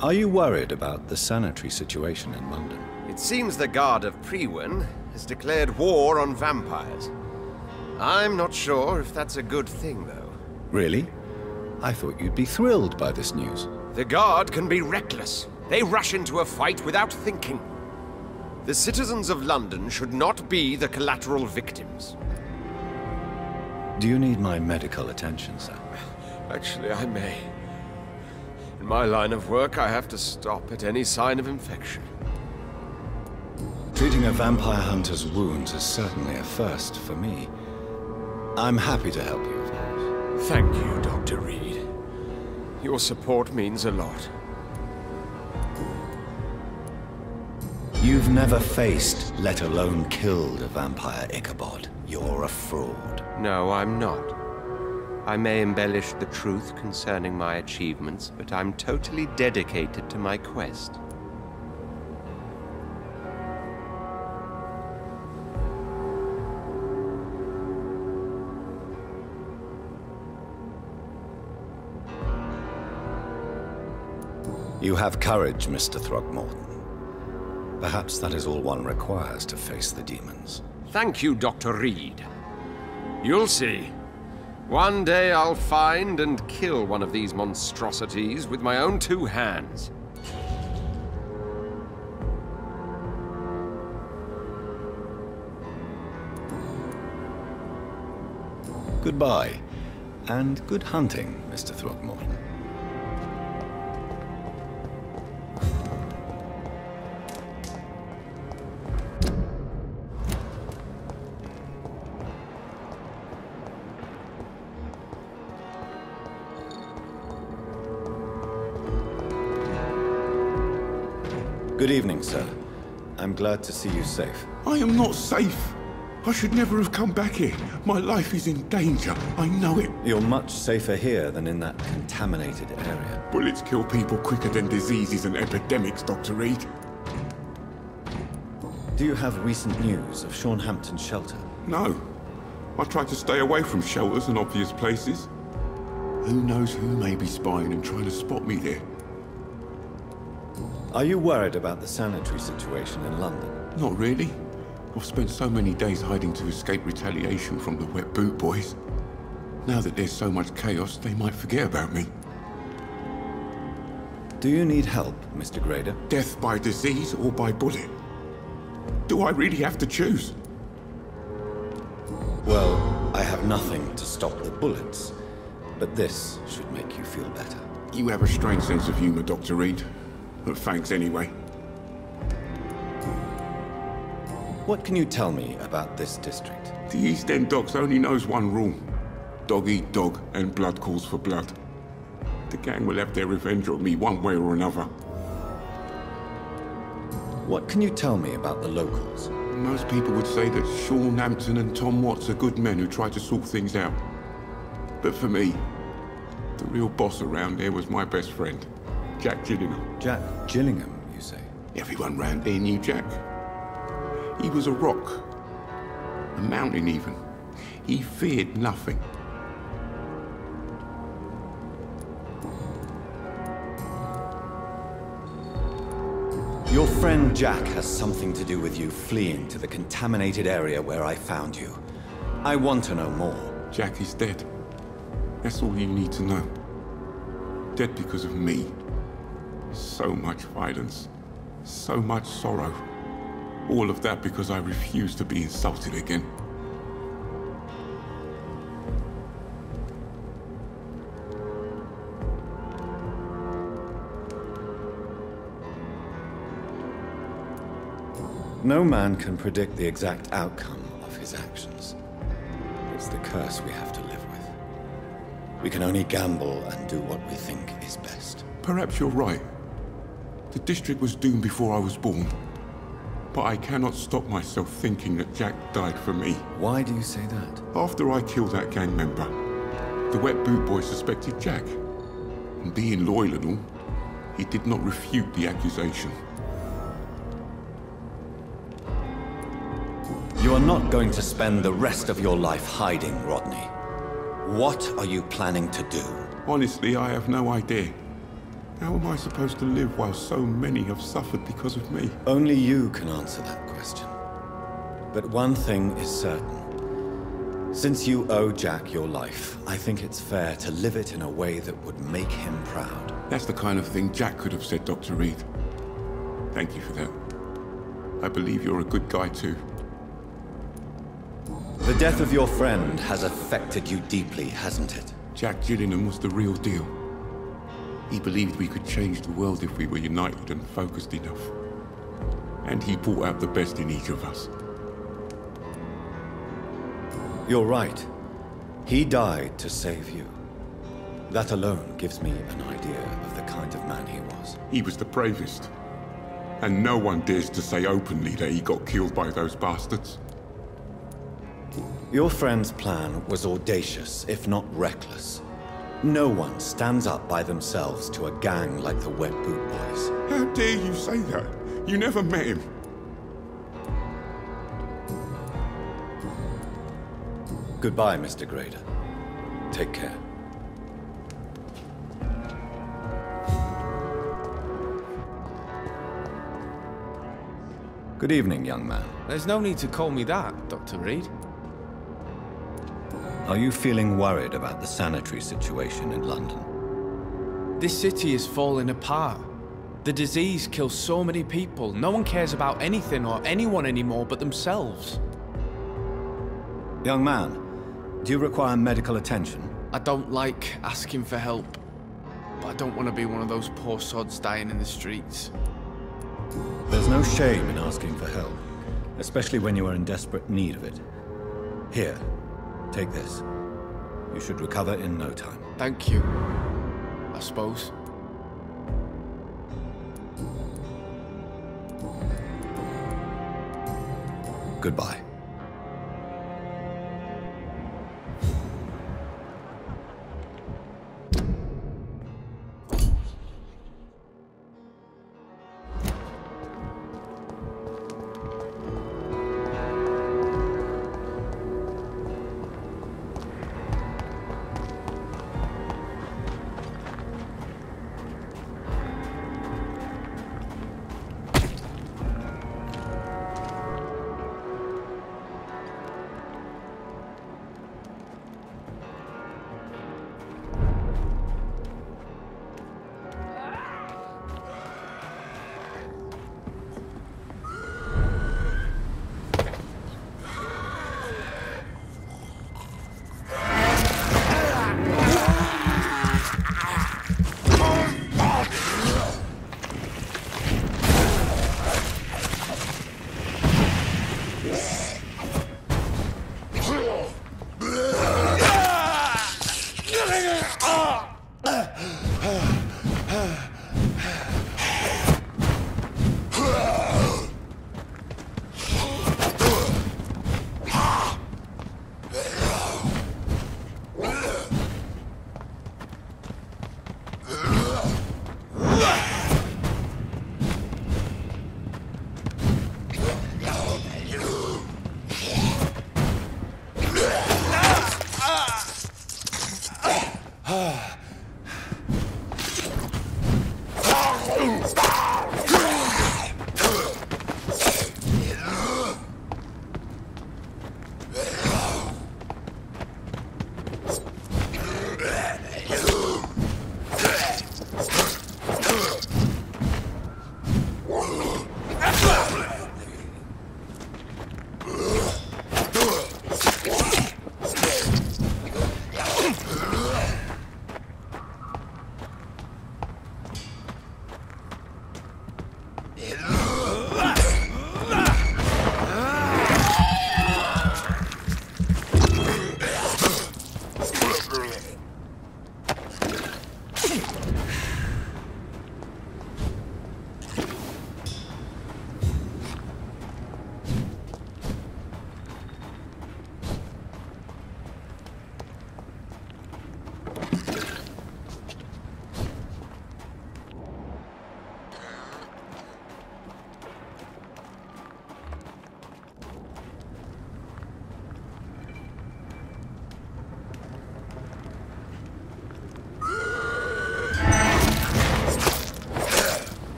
Are you worried about the sanitary situation in London? It seems the Guard of Priwen has declared war on vampires. I'm not sure if that's a good thing, though. Really? I thought you'd be thrilled by this news. The Guard can be reckless. They rush into a fight without thinking. The citizens of London should not be the collateral victims. Do you need my medical attention, sir? Actually, I may. In my line of work, I have to stop at any sign of infection. Treating a vampire hunter's wounds is certainly a first for me. I'm happy to help you, of course. Thank you, Dr. Reed. Your support means a lot. You've never faced, let alone killed, a vampire, Ichabod. You're a fraud. No, I'm not. I may embellish the truth concerning my achievements, but I'm totally dedicated to my quest. You have courage, Mr. Throgmorton. Perhaps that is all one requires to face the demons. Thank you, Dr. Reed. You'll see. One day I'll find and kill one of these monstrosities with my own 2 hands. Goodbye, and good hunting, Mr. Throckmorton. Good evening, sir. I'm glad to see you safe. I am not safe. I should never have come back here. My life is in danger. I know it. You're much safer here than in that contaminated area. Bullets kill people quicker than diseases and epidemics, Dr. Reed. Do you have recent news of Sean Hampton's shelter? No. I try to stay away from shelters and obvious places. Who knows who may be spying and trying to spot me there? Are you worried about the sanitary situation in London? Not really. I've spent so many days hiding to escape retaliation from the Wet Boot Boys. Now that there's so much chaos, they might forget about me. Do you need help, Mr. Grader? Death by disease or by bullet? Do I really have to choose? Well, I have nothing to stop the bullets, but this should make you feel better. You have a strange sense of humor, Dr. Reed. But thanks anyway. What can you tell me about this district? The East End Docks only knows one rule. Dog eat dog, and blood calls for blood. The gang will have their revenge on me one way or another. What can you tell me about the locals? Most people would say that Sean Hampton and Tom Watts are good men who try to sort things out. But for me, the real boss around there was my best friend, Jack Gillingham. Jack Gillingham, you say? Everyone round there knew Jack. He was a rock. A mountain, even. He feared nothing. Your friend Jack has something to do with you fleeing to the contaminated area where I found you. I want to know more. Jack is dead. That's all you need to know. Dead because of me. So much violence. So much sorrow. All of that because I refused to be insulted again. No man can predict the exact outcome of his actions. It's the curse we have to live with. We can only gamble and do what we think is best. Perhaps you're right. The district was doomed before I was born. But I cannot stop myself thinking that Jack died for me. Why do you say that? After I killed that gang member, the Wet Boot Boy suspected Jack. And being loyal and all, he did not refute the accusation. You are not going to spend the rest of your life hiding, Rodney. What are you planning to do? Honestly, I have no idea. How am I supposed to live while so many have suffered because of me? Only you can answer that question. But one thing is certain. Since you owe Jack your life, I think it's fair to live it in a way that would make him proud. That's the kind of thing Jack could have said, Dr. Reed. Thank you for that. I believe you're a good guy too. The death of your friend has affected you deeply, hasn't it? Jack Gillingham was the real deal. He believed we could change the world if we were united and focused enough. And he brought out the best in each of us. You're right. He died to save you. That alone gives me an idea of the kind of man he was. He was the bravest. And no one dares to say openly that he got killed by those bastards. Your friend's plan was audacious, if not reckless. No one stands up by themselves to a gang like the Wet Boot Boys. How dare you say that? You never met him. Goodbye, Mr. Grader. Take care. Good evening, young man. There's no need to call me that, Dr. Reed. Are you feeling worried about the sanitary situation in London? This city is falling apart. The disease kills so many people. No one cares about anything or anyone anymore but themselves. Young man, do you require medical attention? I don't like asking for help, but I don't want to be one of those poor sods dying in the streets. There's no shame in asking for help, especially when you are in desperate need of it. Here, take this. You should recover in no time. Thank you, I suppose. Goodbye.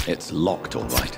It's locked, all right.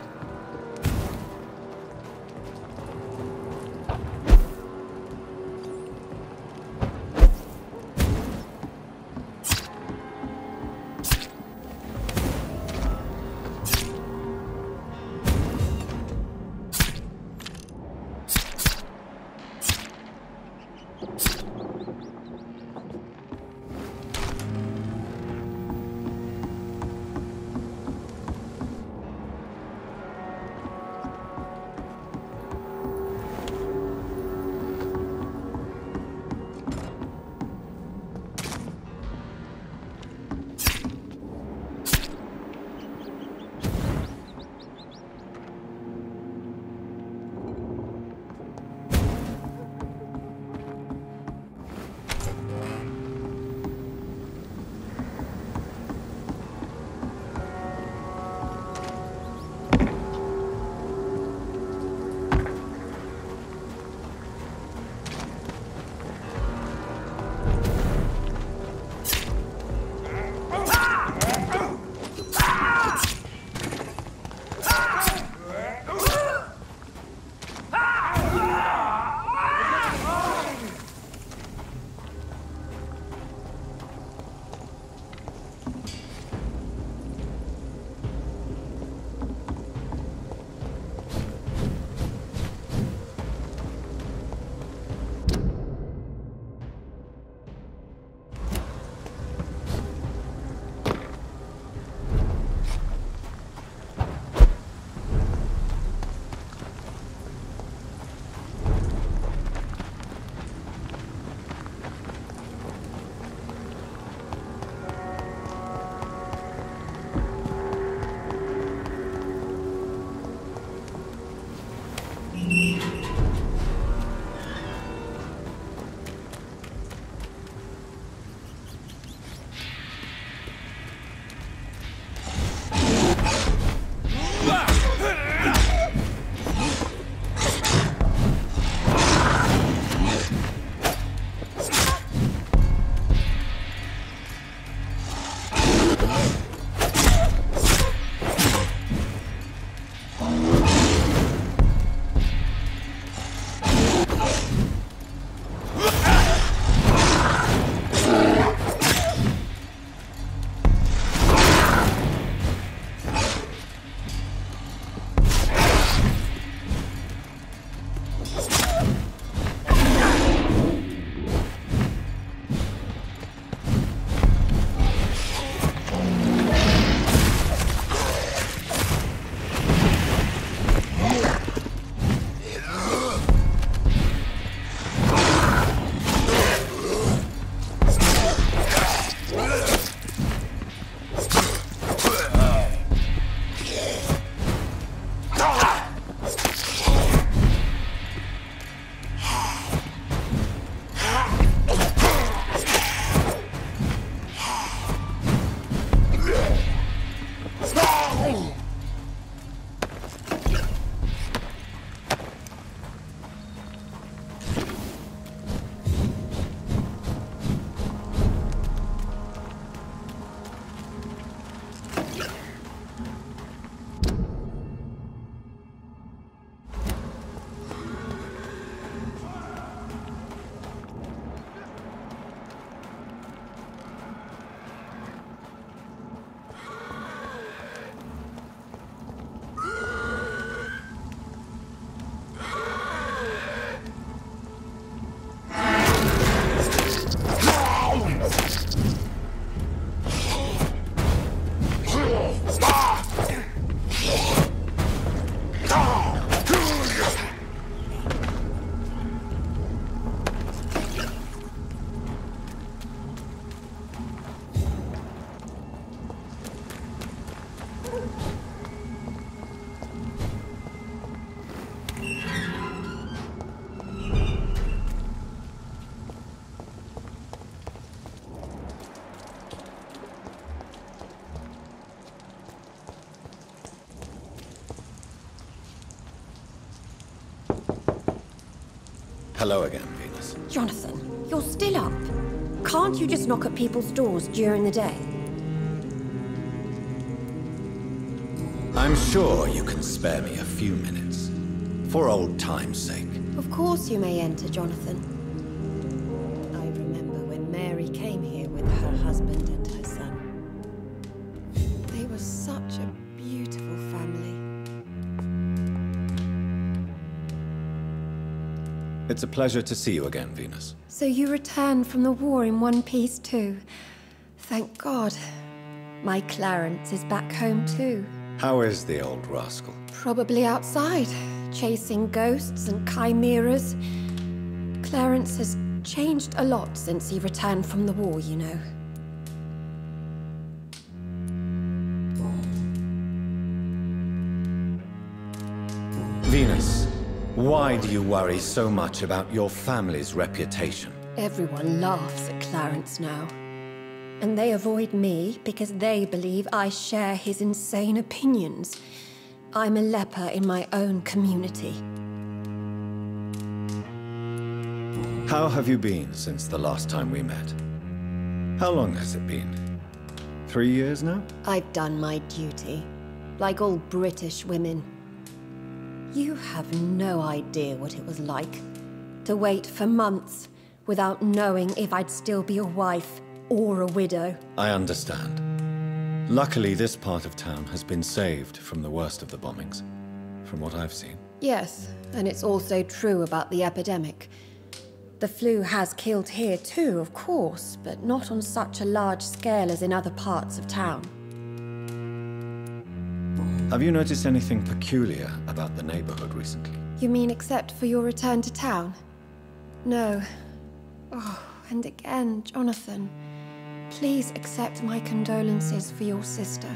Hello again, Venus. Jonathan, you're still up. Can't you just knock at people's doors during the day? I'm sure you can spare me a few minutes. For old time's sake. Of course you may enter, Jonathan. I remember when Mary came here with her husband and her son. They were such a beautiful family. It's a pleasure to see you again, Venus. So you returned from the war in one piece too. Thank God. My Clarence is back home too. How is the old rascal? Probably outside, chasing ghosts and chimeras. Clarence has changed a lot since he returned from the war, you know. Venus, why do you worry so much about your family's reputation? Everyone laughs at Clarence now. And they avoid me because they believe I share his insane opinions. I'm a leper in my own community. How have you been since the last time we met? How long has it been? 3 years now? I've done my duty, like all British women. You have no idea what it was like to wait for months without knowing if I'd still be a wife or a widow. I understand. Luckily, this part of town has been saved from the worst of the bombings, from what I've seen. Yes, and it's also true about the epidemic. The flu has killed here too, of course, but not on such a large scale as in other parts of town. Have you noticed anything peculiar about the neighborhood recently? You mean except for your return to town? No. Oh, and again, Jonathan. Please accept my condolences for your sister.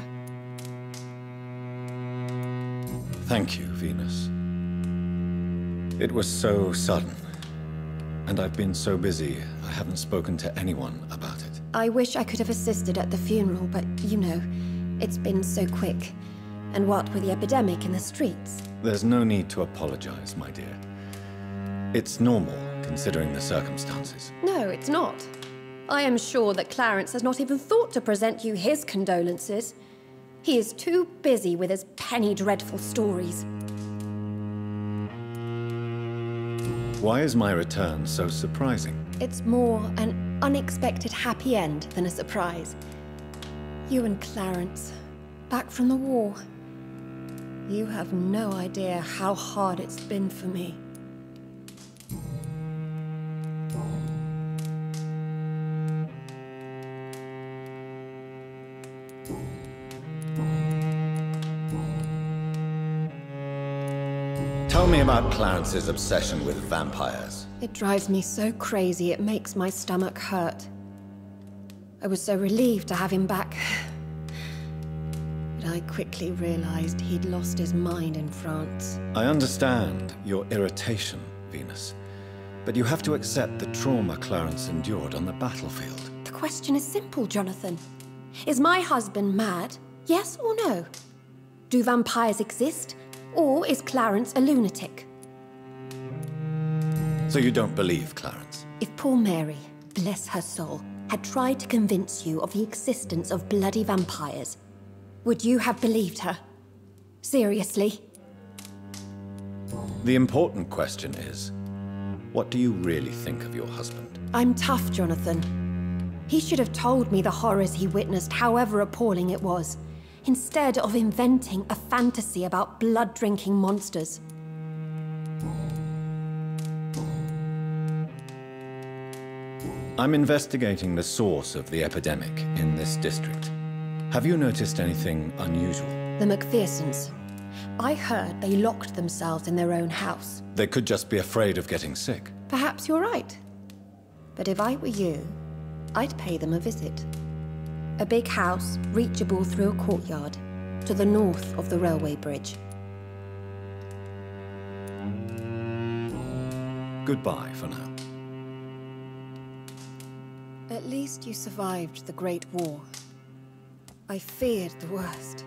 Thank you, Venus. It was so sudden. And I've been so busy, I haven't spoken to anyone about it. I wish I could have assisted at the funeral, but you know, it's been so quick. And what with the epidemic in the streets? There's no need to apologize, my dear. It's normal, considering the circumstances. No, it's not. I am sure that Clarence has not even thought to present you his condolences. He is too busy with his penny dreadful stories. Why is my return so surprising? It's more an unexpected happy end than a surprise. You and Clarence, back from the war. You have no idea how hard it's been for me. Tell me about Clarence's obsession with vampires. It drives me so crazy it makes my stomach hurt. I was so relieved to have him back. But I quickly realized he'd lost his mind in France. I understand your irritation, Venus. But you have to accept the trauma Clarence endured on the battlefield. The question is simple, Jonathan. Is my husband mad? Yes or no? Do vampires exist? Or is Clarence a lunatic? So you don't believe Clarence? If poor Mary, bless her soul, had tried to convince you of the existence of bloody vampires, would you have believed her? Seriously? The important question is, what do you really think of your husband? I'm tough, Jonathan. He should have told me the horrors he witnessed, however appalling it was, instead of inventing a fantasy about blood-drinking monsters. I'm investigating the source of the epidemic in this district. Have you noticed anything unusual? The McPhersons. I heard they locked themselves in their own house. They could just be afraid of getting sick. Perhaps you're right. But if I were you, I'd pay them a visit. A big house, reachable through a courtyard, to the north of the railway bridge. Goodbye for now. At least you survived the Great War. I feared the worst.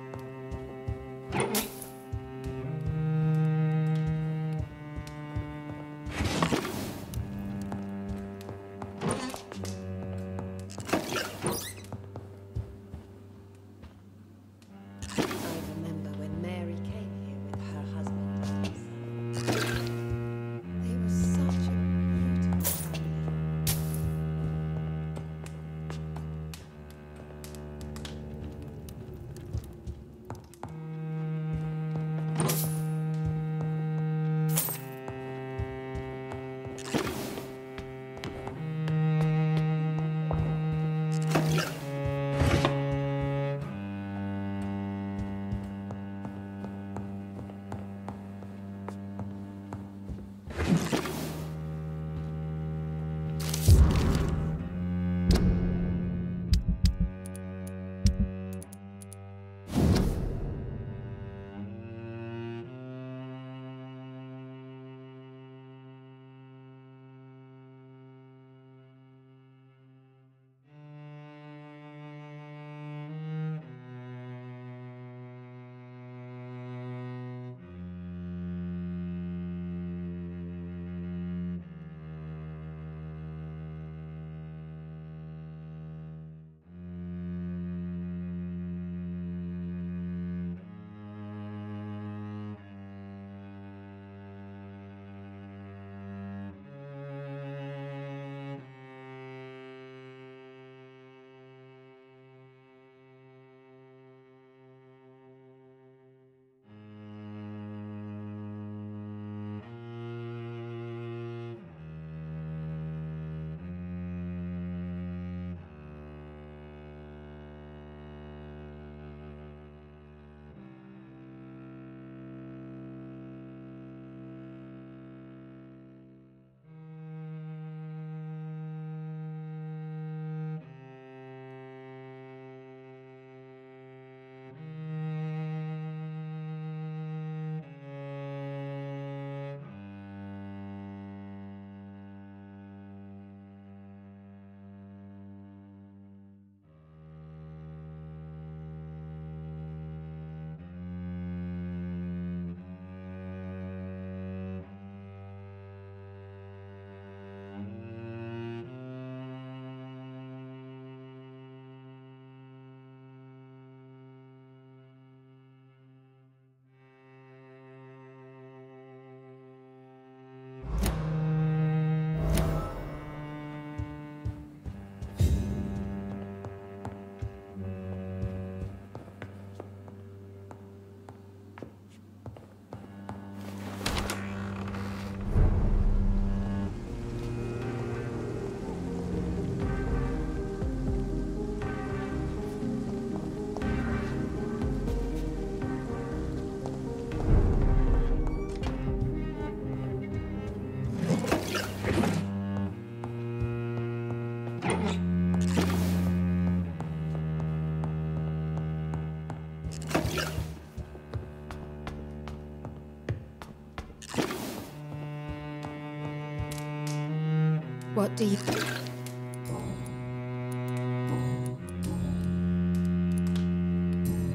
What do you...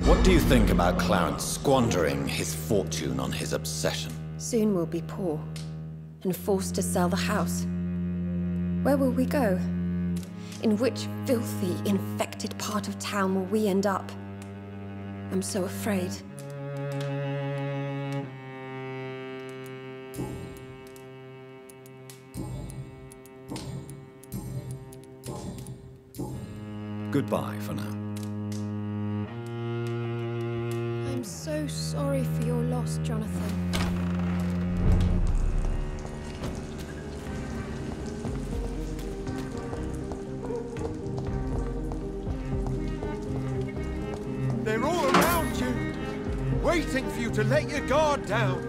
What do you think about Clarence squandering his fortune on his obsession? Soon we'll be poor, and forced to sell the house. Where will we go? In which filthy, infected part of town will we end up? I'm so afraid. Goodbye for now. I'm so sorry for your loss, Jonathan. They're all around you, waiting for you to let your guard down.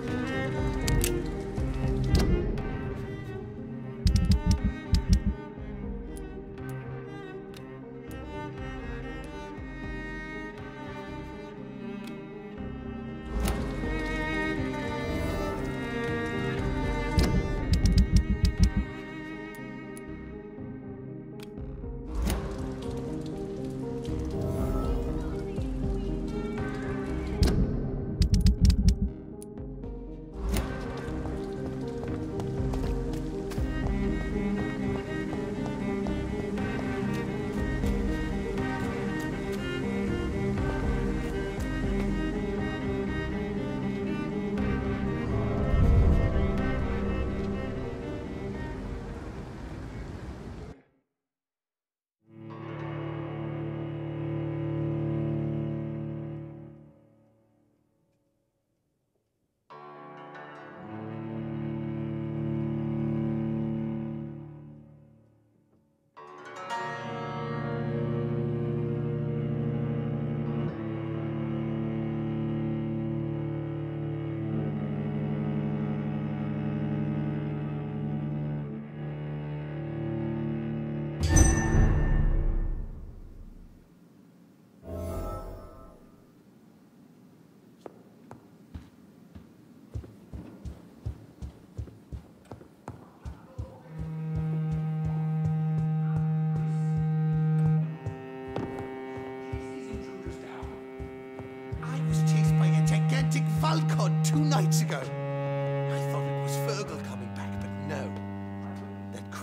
Falcon 2 nights ago. I thought it was Fergal coming back, but no.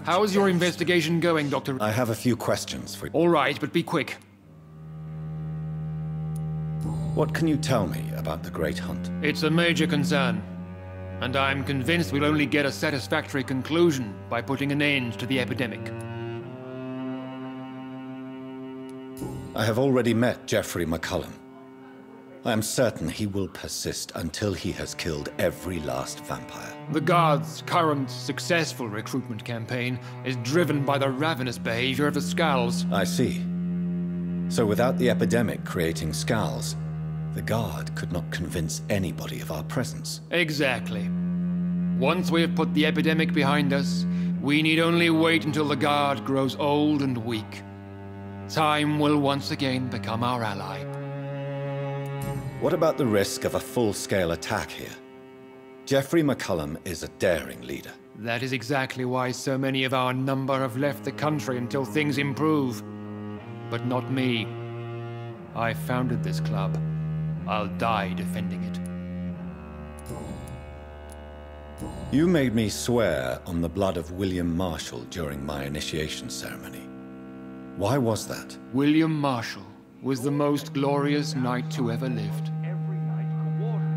How is your investigation going, Dr. I have a few questions for you. All right, but be quick. What can you tell me about the Great Hunt? It's a major concern, and I'm convinced we'll only get a satisfactory conclusion by putting an end to the epidemic. I have already met Jeffrey McCullum. I am certain he will persist until he has killed every last vampire. The Guard's current successful recruitment campaign is driven by the ravenous behavior of the Skulls. I see. So without the epidemic creating Skulls, the Guard could not convince anybody of our presence. Exactly. Once we have put the epidemic behind us, we need only wait until the Guard grows old and weak. Time will once again become our ally. What about the risk of a full-scale attack here? Jeffrey McCullum is a daring leader. That is exactly why so many of our number have left the country until things improve. But not me. I founded this club. I'll die defending it. You made me swear on the blood of William Marshall during my initiation ceremony. Why was that? William Marshall was the most glorious knight who ever lived.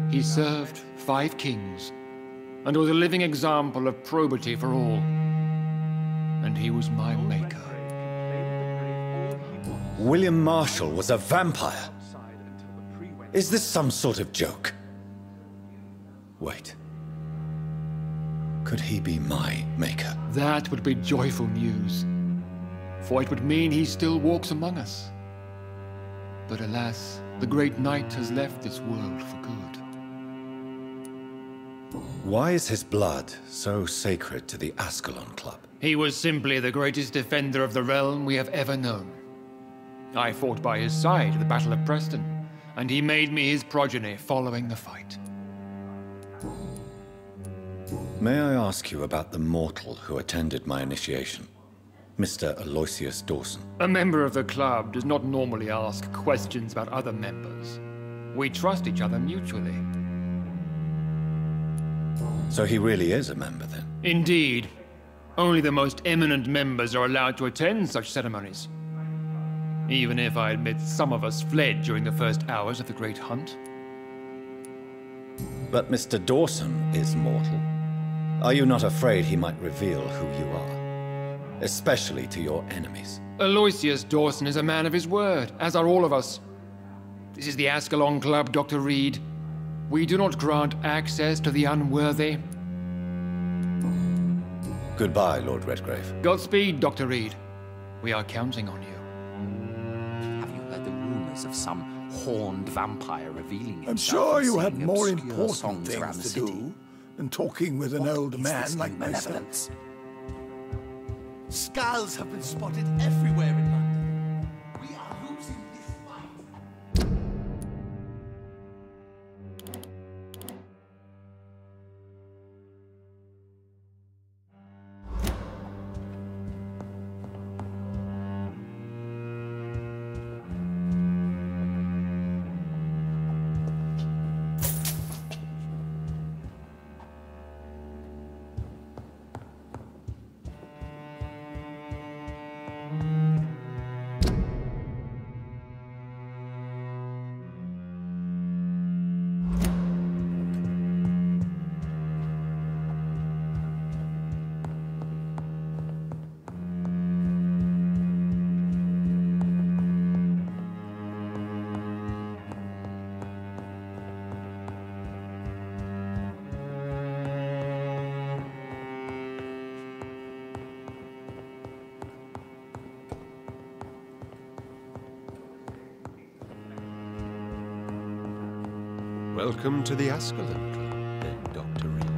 He served 5 kings, and was a living example of probity for all. And he was my maker. William Marshall was a vampire? Is this some sort of joke? Wait. Could he be my maker? That would be joyful news, for it would mean he still walks among us. But alas, the great knight has left this world for good. Why is his blood so sacred to the Ascalon Club? He was simply the greatest defender of the realm we have ever known. I fought by his side at the Battle of Preston, and he made me his progeny following the fight. May I ask you about the mortal who attended my initiation? Mr. Aloysius Dawson. A member of the club does not normally ask questions about other members. We trust each other mutually. So he really is a member, then? Indeed. Only the most eminent members are allowed to attend such ceremonies. Even if I admit some of us fled during the first hours of the Great Hunt. But Mr. Dawson is mortal. Are you not afraid he might reveal who you are? Especially to your enemies. Aloysius Dawson is a man of his word, as are all of us. This is the Ascalon Club, Dr. Reed. We do not grant access to the unworthy. Goodbye, Lord Redgrave. Godspeed, Dr. Reed. We are counting on you. Have you heard the rumors of some horned vampire revealing himself? I'm sure you have singing more obscure important songs around the things to city? do than talking with an old man like myself. Malevolence? Skulls have been spotted everywhere in London. We are losing this fight. Welcome to the Ascalon Club, then, Dr. Reed.